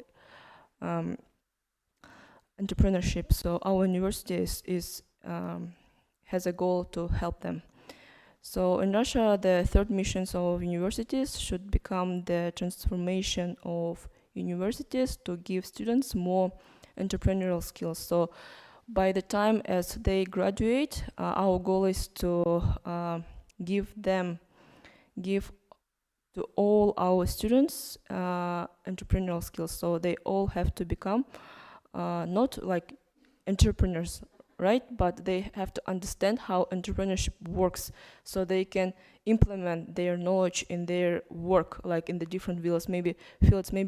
entrepreneurship. So our university has a goal to help them. So in Russia, the third missions of universities should become the transformation of universities to give students more entrepreneurial skills. So by the time as they graduate, our goal is to give to all our students entrepreneurial skills. So they all have to become not like entrepreneurs, right? But they have to understand how entrepreneurship works, so they can implement their knowledge in their work, like in the different fields. Maybe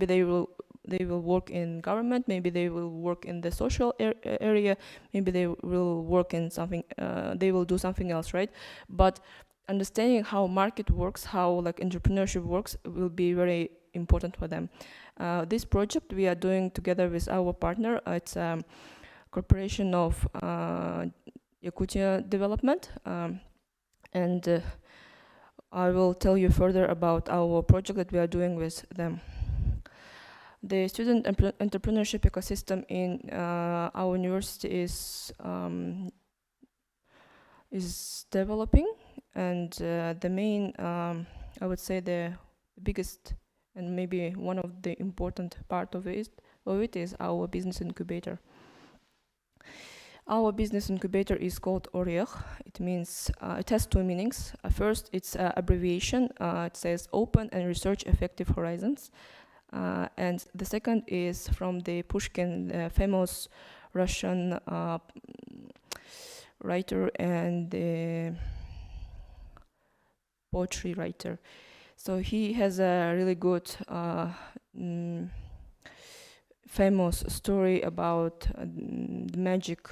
they will work in government, maybe they will work in the social area, maybe they will work in something, they will do something else, right? But understanding how market works, how like entrepreneurship works, will be very important for them. This project we are doing together with our partner. It's Corporation of Yakutia Development, and I will tell you further about our project that we are doing with them. The student entrepreneurship ecosystem in our university is developing, and the main, I would say, the biggest and maybe one of the important part of it is our business incubator. Our business incubator is called OREH. It means, it has two meanings. First, it's an abbreviation. It says Open and Research Effective Horizons. And the second is from the Pushkin, famous Russian writer and poetry writer. So he has a really good famous story about magic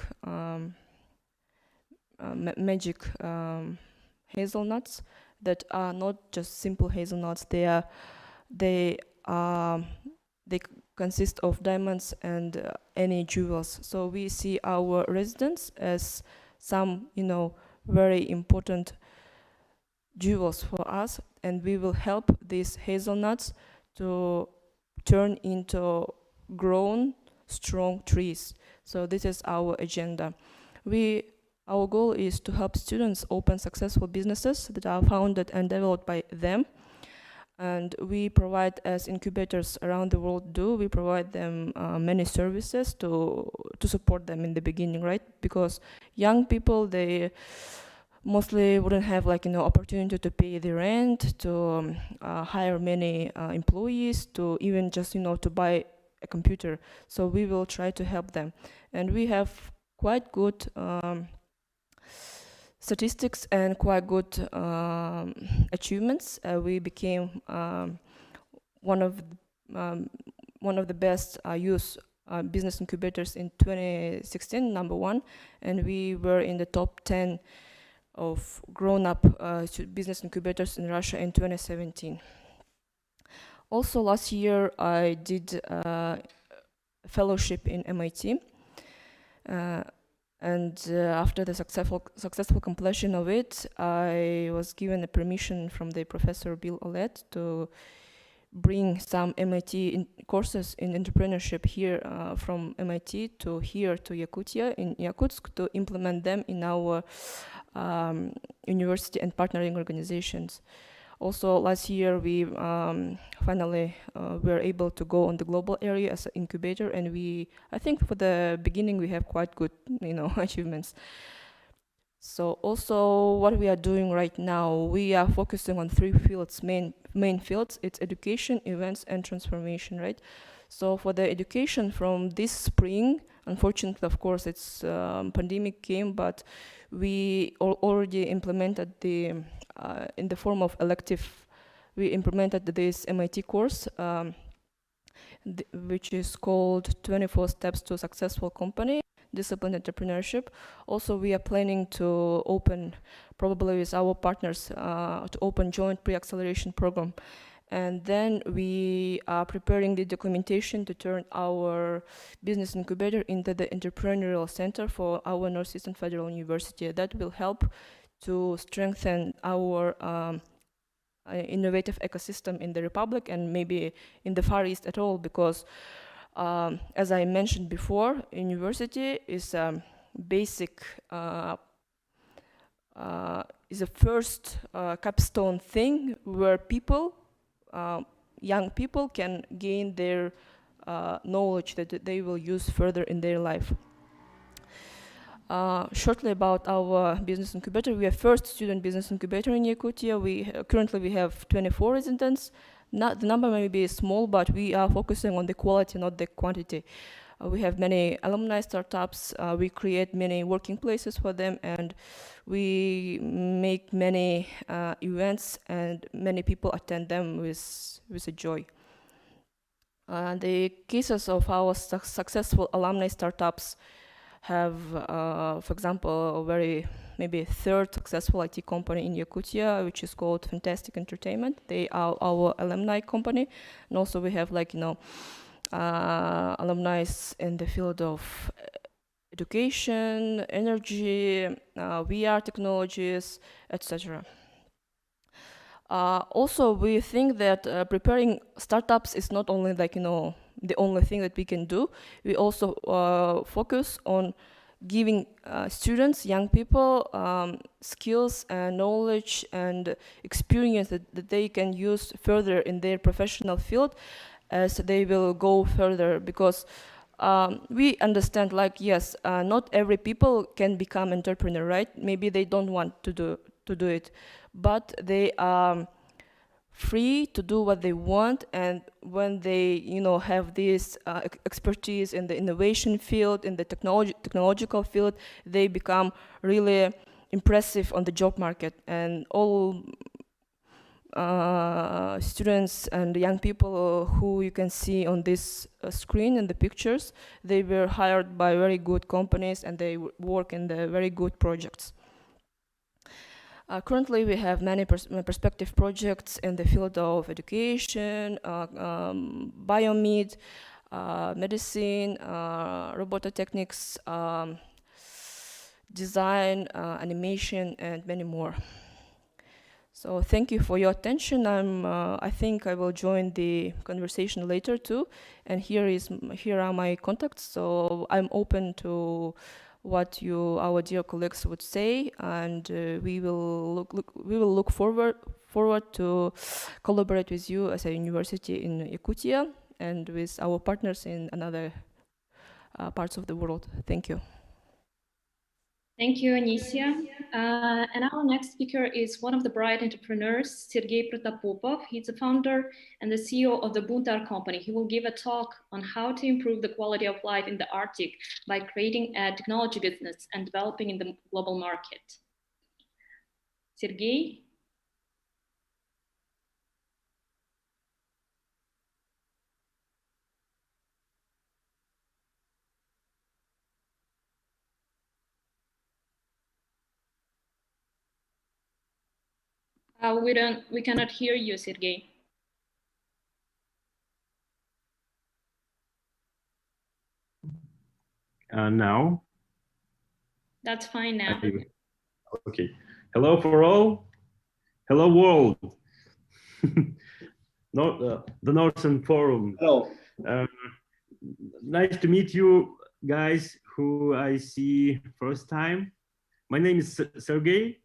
hazelnuts that are not just simple hazelnuts. They consist of diamonds and any jewels. So we see our residents as some, very important jewels for us, and we will help these hazelnuts to turn into grown, strong trees. So this is our agenda. Our goal is to help students open successful businesses that are founded and developed by them. And we provide, as incubators around the world do, we provide them many services to support them in the beginning, right? Because young people, they mostly wouldn't have opportunity to pay the rent, to hire many employees, to even just to buy a computer. So we will try to help them, and we have quite good statistics and quite good achievements. We became one of the best youth business incubators in 2016, #1, and we were in the top 10 of grown-up business incubators in Russia in 2017. Also, last year I did a fellowship in MIT, and after the successful completion of it, I was given a permission from the professor Bill Olet to bring some MIT courses in entrepreneurship here from MIT to here to Yakutia in Yakutsk to implement them in our university and partnering organizations. Also, last year we finally were able to go on the global area as an incubator, and I think for the beginning we have quite good, achievements. So also what we are doing right now, we are focusing on 3 fields, main fields. It's education, events, and transformation, right? So for the education from this spring, unfortunately, of course, it's pandemic came, but we already implemented in the form of elective, we implemented this MIT course, which is called 24 Steps to a Successful Company, Disciplined Entrepreneurship. Also, we are planning to open, probably with our partners, to open joint pre-acceleration program. And then we are preparing the documentation to turn our business incubator into the entrepreneurial center for our Northeastern Federal University. That will help to strengthen our innovative ecosystem in the Republic and maybe in the Far East at all, because as I mentioned before, university is a basic, is a first capstone thing where people, young people can gain their knowledge that they will use further in their life. Shortly about our business incubator, we are first student business incubator in Yakutia. Currently we have 24 residents. The number may be small, but we are focusing on the quality, not the quantity. We have many alumni startups. We create many working places for them, and we make many events, and many people attend them with a joy. The cases of our successful alumni startups have, for example, maybe 3rd successful IT company in Yakutia, which is called Fantastic Entertainment. They are our alumni company, and also we have alumni in the field of education, energy, VR technologies, etc. Also, we think that preparing startups is not only the only thing that we can do. We also focus on giving students, young people, skills and knowledge and experience that they can use further in their professional field as they will go further, because we understand, yes, not every people can become entrepreneur, right? Maybe they don't want to do it, but they are free to do what they want, and when they have this expertise in the innovation field, in the technological field, they become really impressive on the job market. And all students and young people who you can see on this screen in the pictures, they were hired by very good companies and they work in the very good projects. Currently, we have many perspective projects in the field of education, biomed, medicine, robototechnics, design, animation, and many more. So thank you for your attention. I think I will join the conversation later too. And here are my contacts. So I'm open to what our dear colleagues would say, and we will look forward to collaborate with you as a university in Yakutia and with our partners in another parts of the world. Thank you. Thank you, Anisia. And our next speaker is one of the bright entrepreneurs, Sergei Protopopov. He's the founder and the CEO of the Buntar company. He will give a talk on how to improve the quality of life in the Arctic by creating a technology business and developing in the global market. Sergei? We cannot hear you, Sergei. Now? That's fine now. Okay. Hello for all. Hello world. The Northern Forum. Hello. Nice to meet you guys who I see first time. My name is Sergei.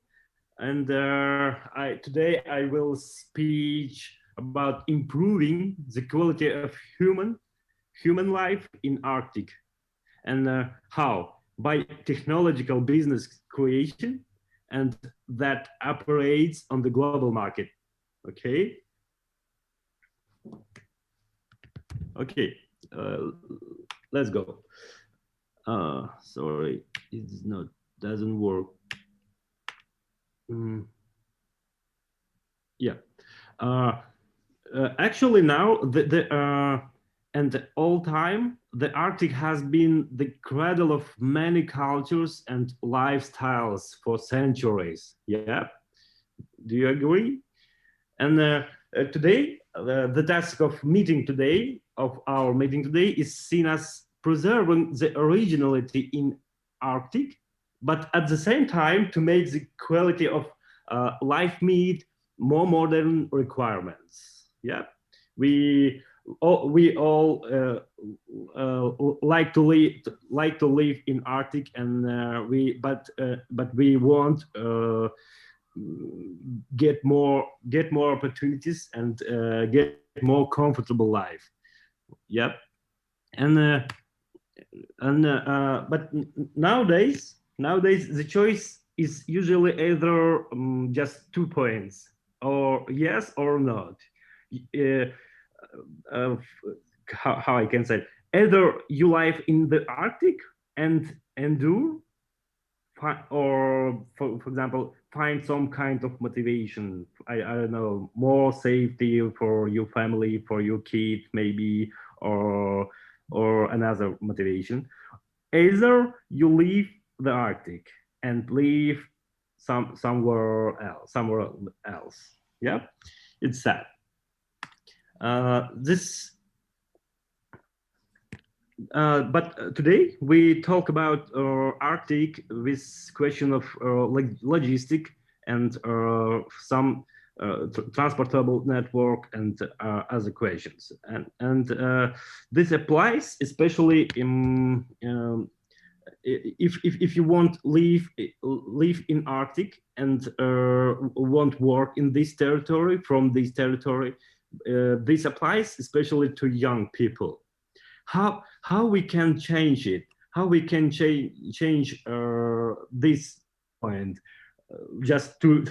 And today I will speak about improving the quality of human life in Arctic, and how by technological business creation, and that operates on the global market. Okay. Okay. Let's go. Sorry, it's not doesn't work. Yeah. Actually, now and all time, the Arctic has been the cradle of many cultures and lifestyles for centuries. Yeah. Do you agree? And today, the task of our meeting today is seen as preserving the originality in Arctic, but at the same time to make the quality of life meet more modern requirements. Yeah, we all like to live in Arctic, and but we want get more opportunities and get more comfortable life. Yep, but nowadays the choice is usually either just 2 points, or yes or not. How I can say, either you live in the Arctic and endure, or for example, find some kind of motivation. I don't know, more safety for your family, for your kid maybe, or another motivation. Either you leave the Arctic and live somewhere else. Yeah, it's sad. But today we talk about Arctic with question of logistic and some transportable network and other questions, and this applies especially in if you want live in Arctic and want work in this territory, from this territory. This applies especially to young people. How we can change it? How we can change this point? Just two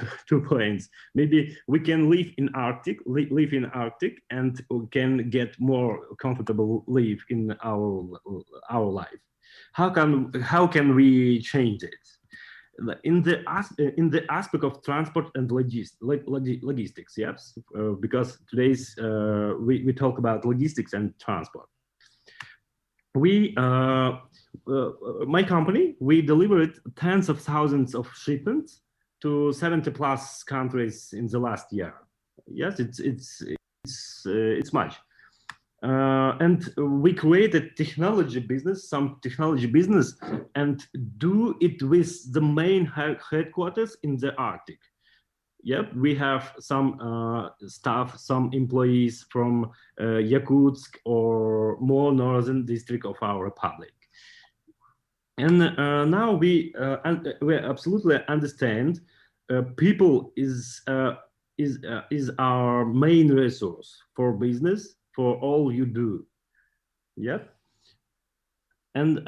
points. Maybe we can live in Arctic, and we can get more comfortable live in our life. How can we change it? In the aspect of transport and logistics, yes, because today's we talk about logistics and transport. My company, we delivered tens of thousands of shipments to 70 plus countries in the last year. Yes, it's much. And we created some technology business, and do it with the main headquarters in the Arctic. Yep, we have some staff, some employees from Yakutsk or more northern district of our republic. And now we absolutely understand people is our main resource for business, for all you do. Yep. And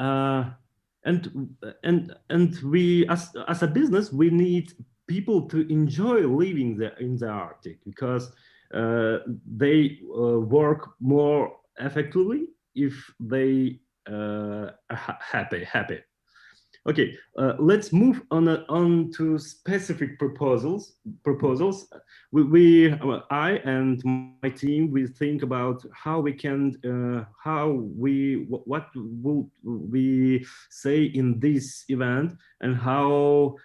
we as a business, we need people to enjoy living in the Arctic, because they work more effectively if they are happy. Okay, let's move on to specific proposals. I and my team will think about how we can, what will we say in this event, and how,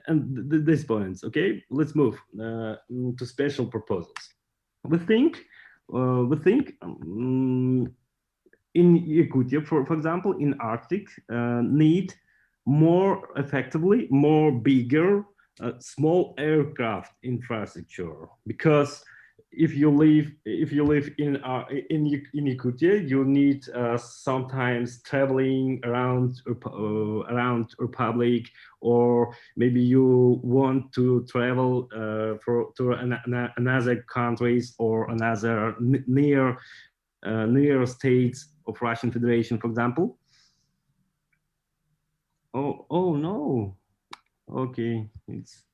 and these points. Okay, let's move to special proposals. We think in Yakutia, for example, in Arctic, need more effectively, more bigger, small aircraft infrastructure. Because if you live in Yakutia, you need sometimes traveling around Republic, or maybe you want to travel to another countries or another near states of Russian Federation, for example. Oh no. Okay, it's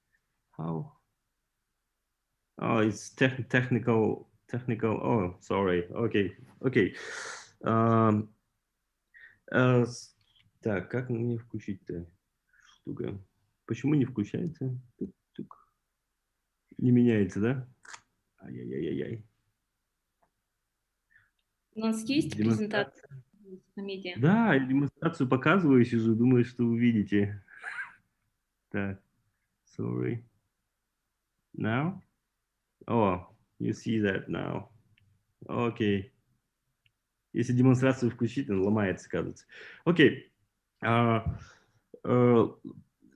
how? Oh, it's technical. Oh, sorry. Okay. Так, как мне включить-то штука? Почему не включается? Не меняется, да? Ай-яй-яй-яй. У нас есть презентация на медиа? Да, я демонстрацию показываю, сижу, думаю, что вы видите. Так, sorry. Now? Oh, you see that now. Okay. Если демонстрацию включить, он ломается, кажется. Okay.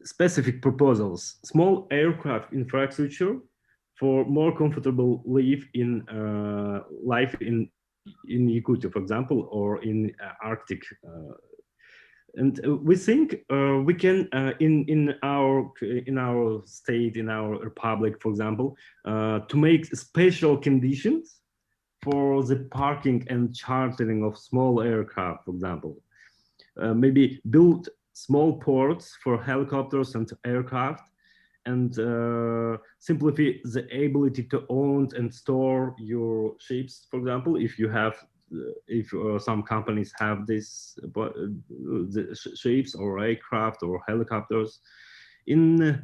Specific proposals. Small aircraft infrastructure for more comfortable life in Yakutia, for example, or in Arctic. And we think we can, in our state, in our republic, for example, to make special conditions for the parking and chartering of small aircraft, for example. Maybe build small ports for helicopters and aircraft, and simplify the ability to own and store your ships, for example, if you have, if some companies have this the ships or aircraft or helicopters, in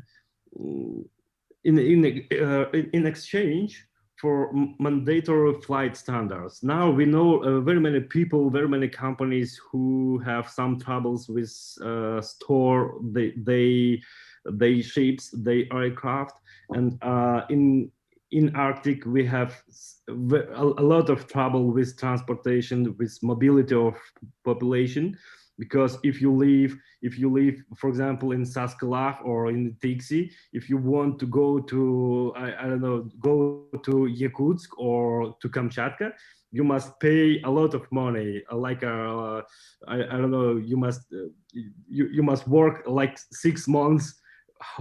exchange for mandatory flight standards. Now we know very many people, very many companies who have some troubles with store they ships, they aircraft, and in Arctic we have a lot of trouble with transportation, with mobility of population, because if you live, for example, in Saskatchewan or in Tixi, if you want to go to I don't know, go to Yakutsk or to Kamchatka, you must pay a lot of money, like I don't know, you must work like 6 months,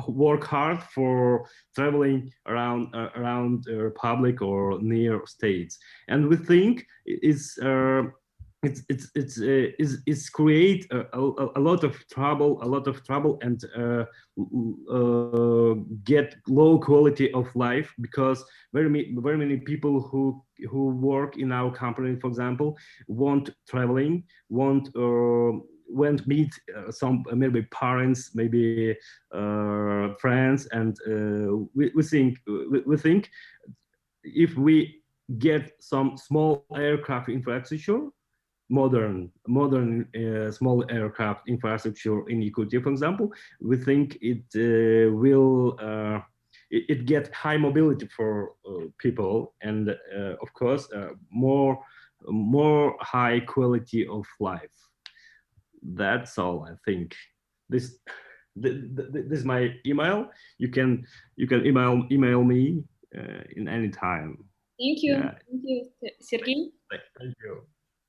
work hard for traveling around Republic or near states. And we think it's create a lot of trouble and get low quality of life, because very many people who work in our company, for example, want traveling, want meet some maybe parents, maybe friends, and we think if we get some small aircraft infrastructure, modern small aircraft infrastructure in Yakutia, for example, we think it will it get high mobility for people, and of course more high quality of life. That's all I think. This is my email. You can email me in any time. Thank you. Yeah. Thank you, Sergey. Thank you.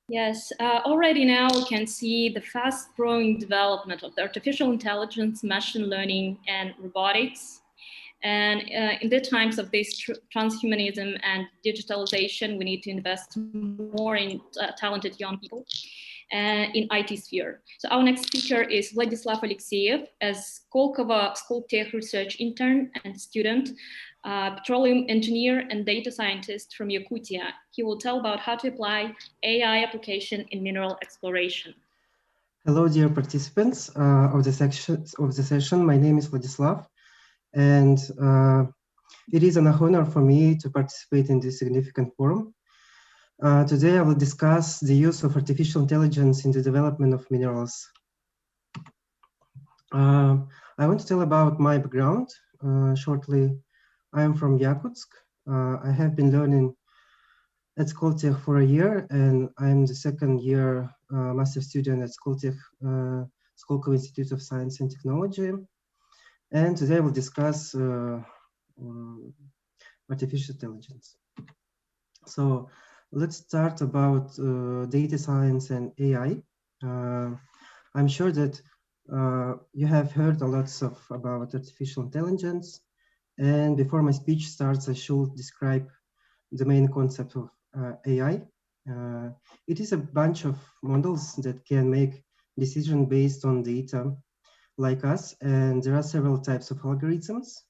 Yes, already now we can see the fast-growing development of the artificial intelligence, machine learning, and robotics. And in the times of this transhumanism and digitalization, we need to invest more in talented young people in IT sphere. So our next speaker is Vladislav Alexeyev, as Skolkovo School Tech research intern and student, petroleum engineer and data scientist from Yakutia. He will tell about how to apply AI application in mineral exploration. Hello, dear participants of the session. My name is Vladislav, and it is an honor for me to participate in this significant forum. Today, I will discuss the use of artificial intelligence in the development of minerals. I want to tell about my background shortly. I am from Yakutsk. I have been learning at Skoltech for a year, and I'm the second year master student at Skoltech, Skolkovo Institute of Science and Technology. And today I will discuss artificial intelligence. So let's start about data science and AI. I'm sure that you have heard a lot about artificial intelligence. And before my speech starts, I should describe the main concept of AI. It is a bunch of models that can make decisions based on data like us, and there are several types of algorithms.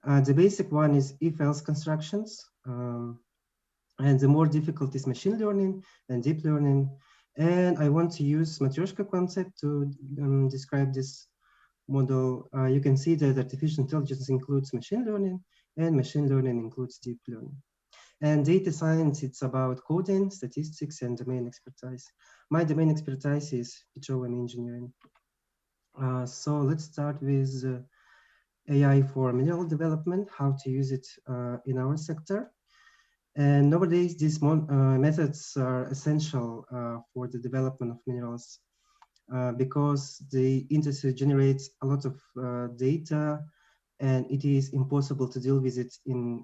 The basic one is if-else constructions, and the more difficult is machine learning and deep learning. And I want to use Matryoshka concept to describe this model. You can see that artificial intelligence includes machine learning, and machine learning includes deep learning. And data science, it's about coding, statistics, and domain expertise. My domain expertise is petroleum engineering. So let's start with AI for mineral development, how to use it in our sector. And nowadays, these methods are essential for the development of minerals because the industry generates a lot of data, and it is impossible to deal with it in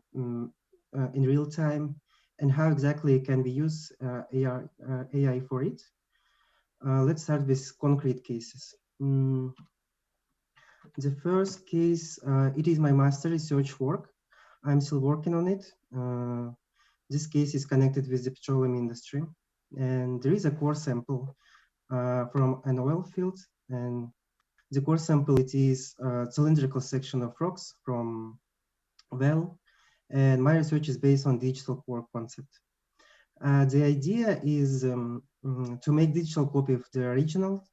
real time. And how exactly can we use AI for it? Let's start with concrete cases. The first case, it is my master research work. I'm still working on it. This case is connected with the petroleum industry. And there is a core sample from an oil field. And the core sample, it is a cylindrical section of rocks from well. And my research is based on digital core concept. The idea is to make digital copy of the original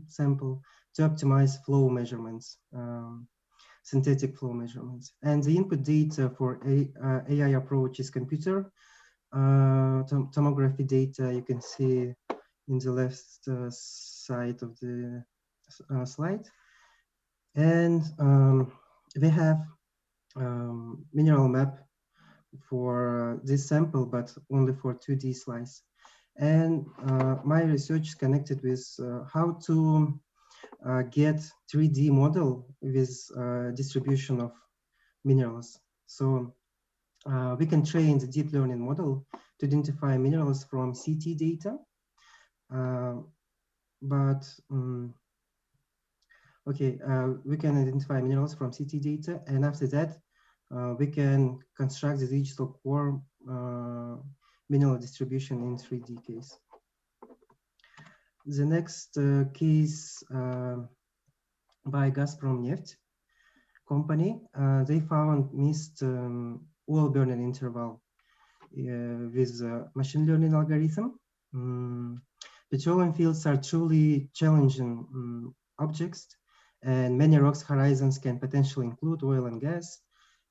sample to optimize flow measurements, synthetic flow measurements. And the input data for AI approach is computer tomography data. You can see in the left side of the slide. And we have mineral map for this sample, but only for 2D slice. And my research is connected with how to get 3D model with distribution of minerals. So we can train the deep learning model to identify minerals from CT data. We can identify minerals from CT data, and after that, we can construct the digital core mineral distribution in 3D case. The next case by Gazprom Neft company, they found missed oil burning interval with machine learning algorithm. Petroleum fields are truly challenging objects, and many rocks horizons can potentially include oil and gas.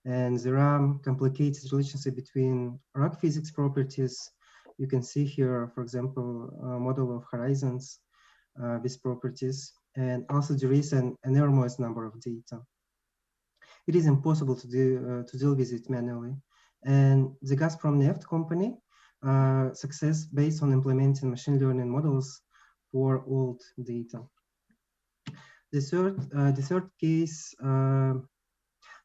And there are complicated relationships between rock physics properties You can see here, for example, a model of horizons with properties, and also there is an enormous number of data. It is impossible to deal with it manually. And the Gazprom Neft company success based on implementing machine learning models for old data. The third case,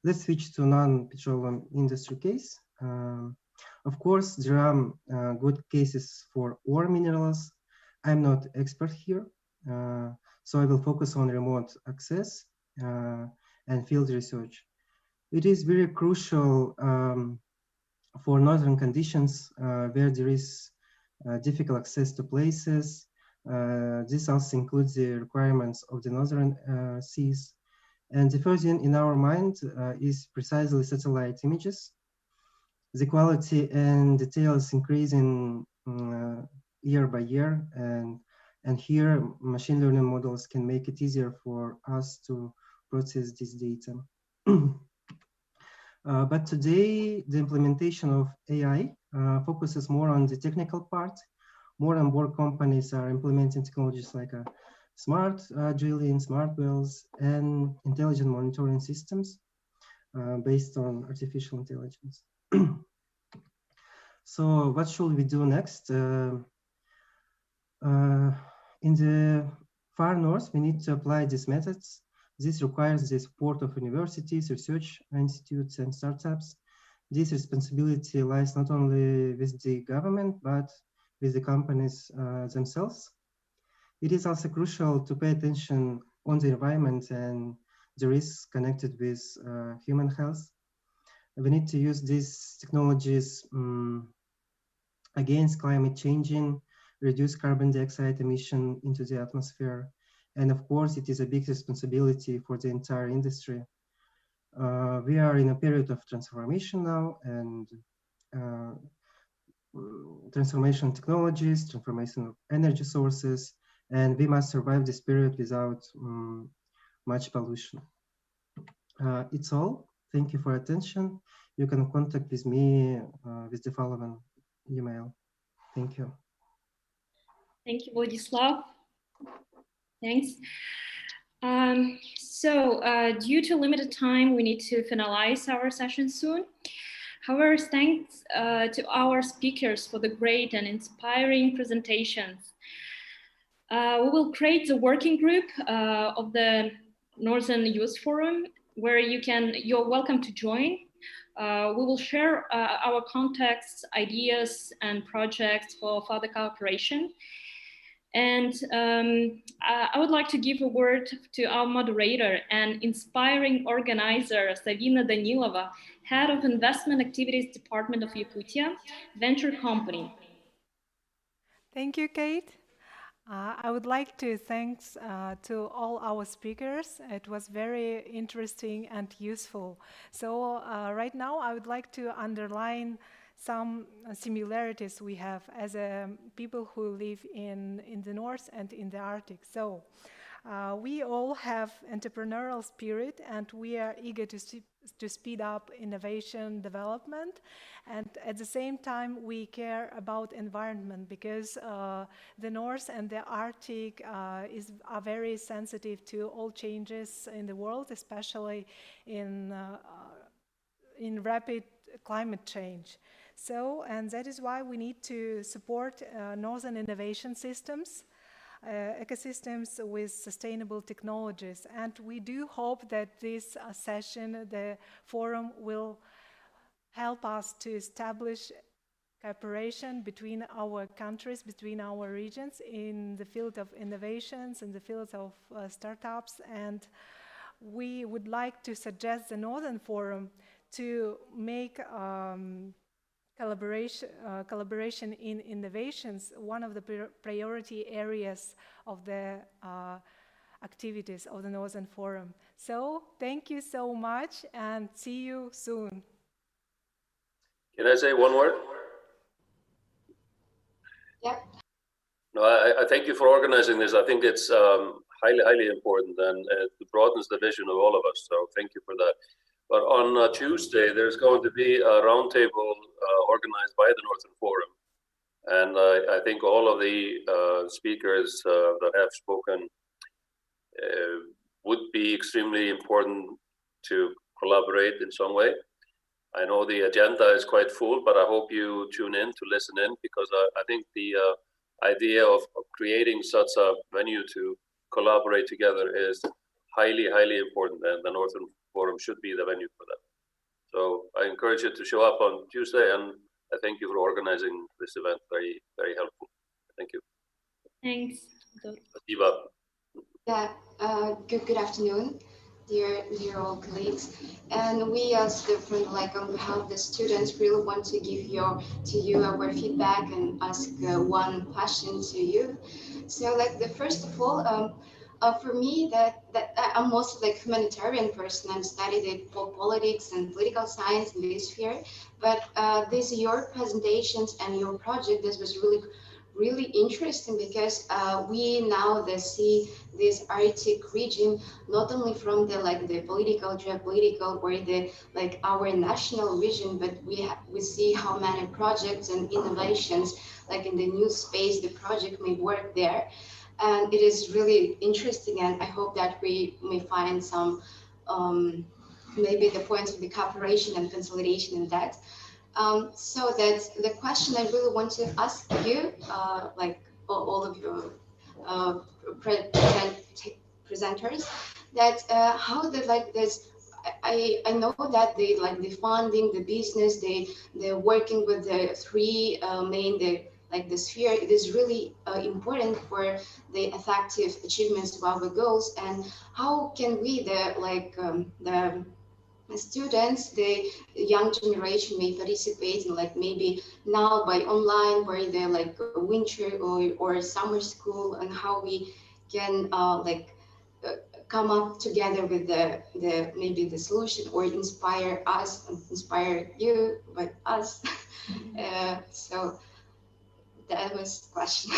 let's switch to non-petroleum industry case. Of course, there are good cases for ore minerals. I'm not expert here, so I will focus on remote access and field research. It is very crucial for northern conditions where there is difficult access to places. This also includes the requirements of the northern seas. And the first thing in our mind is precisely satellite images. The quality and details increasing year by year, and here machine learning models can make it easier for us to process this data. But today, the implementation of AI focuses more on the technical part. More and more companies are implementing technologies like smart drilling, smart wells, and intelligent monitoring systems based on artificial intelligence. So what should we do next? In the far north, we need to apply these methods. This requires the support of universities, research institutes, and startups. This responsibility lies not only with the government, but with the companies themselves. It is also crucial to pay attention on the environment and the risks connected with human health. We need to use these technologies against climate changing, reduce carbon dioxide emission into the atmosphere. And of course, it is a big responsibility for the entire industry. We are in a period of transformation now, and transformation of technologies, transformation of energy sources, and we must survive this period without much pollution. It's all. Thank you for your attention. You can contact with me with the following email. Thank you. Thank you, Vladislav. Thanks. Due to limited time, we need to finalize our session soon. However, thanks to our speakers for the great and inspiring presentations. We will create the working group of the Northern Youth Forum, where you're welcome to join. We will share our contacts, ideas, and projects for further cooperation. And I would like to give a word to our moderator and inspiring organizer, Savina Danilova, Head of Investment Activities Department of Yakutia Venture Company. Thank you, Kate. I would like to thank to all our speakers. It was very interesting and useful. So right now I would like to underline some similarities we have as people who live in the North and in the Arctic. So we all have entrepreneurial spirit, and we are eager to speed up innovation development, and at the same time we care about environment, because the North and the Arctic are very sensitive to all changes in the world, especially in rapid climate change. So, and that is why we need to support northern innovation systems, ecosystems with sustainable technologies. And we do hope that this session, the forum, will help us to establish cooperation between our countries, between our regions in the field of innovations, in the field of startups. And we would like to suggest the Northern Forum to make collaboration in innovations one of the priority areas of the activities of the Northern Forum. So thank you so much, and see you soon. Can I say one word? Yeah. No, I thank you for organizing this. I think it's highly important, and it broadens the vision of all of us. So thank you for that. But on Tuesday, there's going to be a roundtable organized by the Northern Forum And I think all of the speakers that have spoken would be extremely important to collaborate in some way. I know the agenda is quite full, but I hope you tune in to listen in, because I think the idea of creating such a venue to collaborate together is highly, highly important, and the Northern Forum should be the venue for that. So I encourage you to show up on Tuesday, and I thank you for organizing this event. Very, very helpful. Thank you. Thanks. Eva. Yeah, good afternoon, dear all colleagues. And we as different, like on behalf of the students, really want to give to you our feedback and ask one question to you. So like the first of all, for me, that I'm mostly like humanitarian person. I'm studied politics and political science in this sphere. But your presentations and your project, this was really interesting, because we now see this Arctic region not only from the political, geopolitical, or the our national vision, but we see how many projects and innovations like in the new space the project may work there. And it is really interesting, and I hope that we may find some maybe the points of the cooperation and consolidation in that. So that the question I really want to ask you, like all of your presenters, that how the this. I know that the funding, the business, the working with the three main the sphere, it is really important for the effective achievements of our goals. And how can we the students, the young generation may participate in maybe now by online, where they're winter or summer school, and how we can come up together with the maybe the solution, or inspire us, inspire you, but us. So that was the question.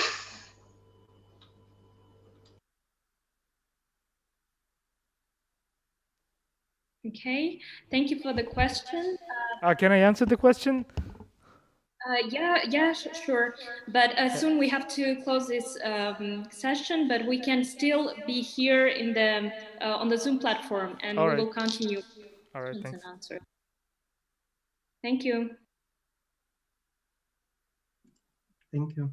Okay, thank you for the question. Can I answer the question? Yeah, sure. But soon we have to close this session, but we can still be here in the on the Zoom platform, and we will continue questions and answers. Thank you. Thank you.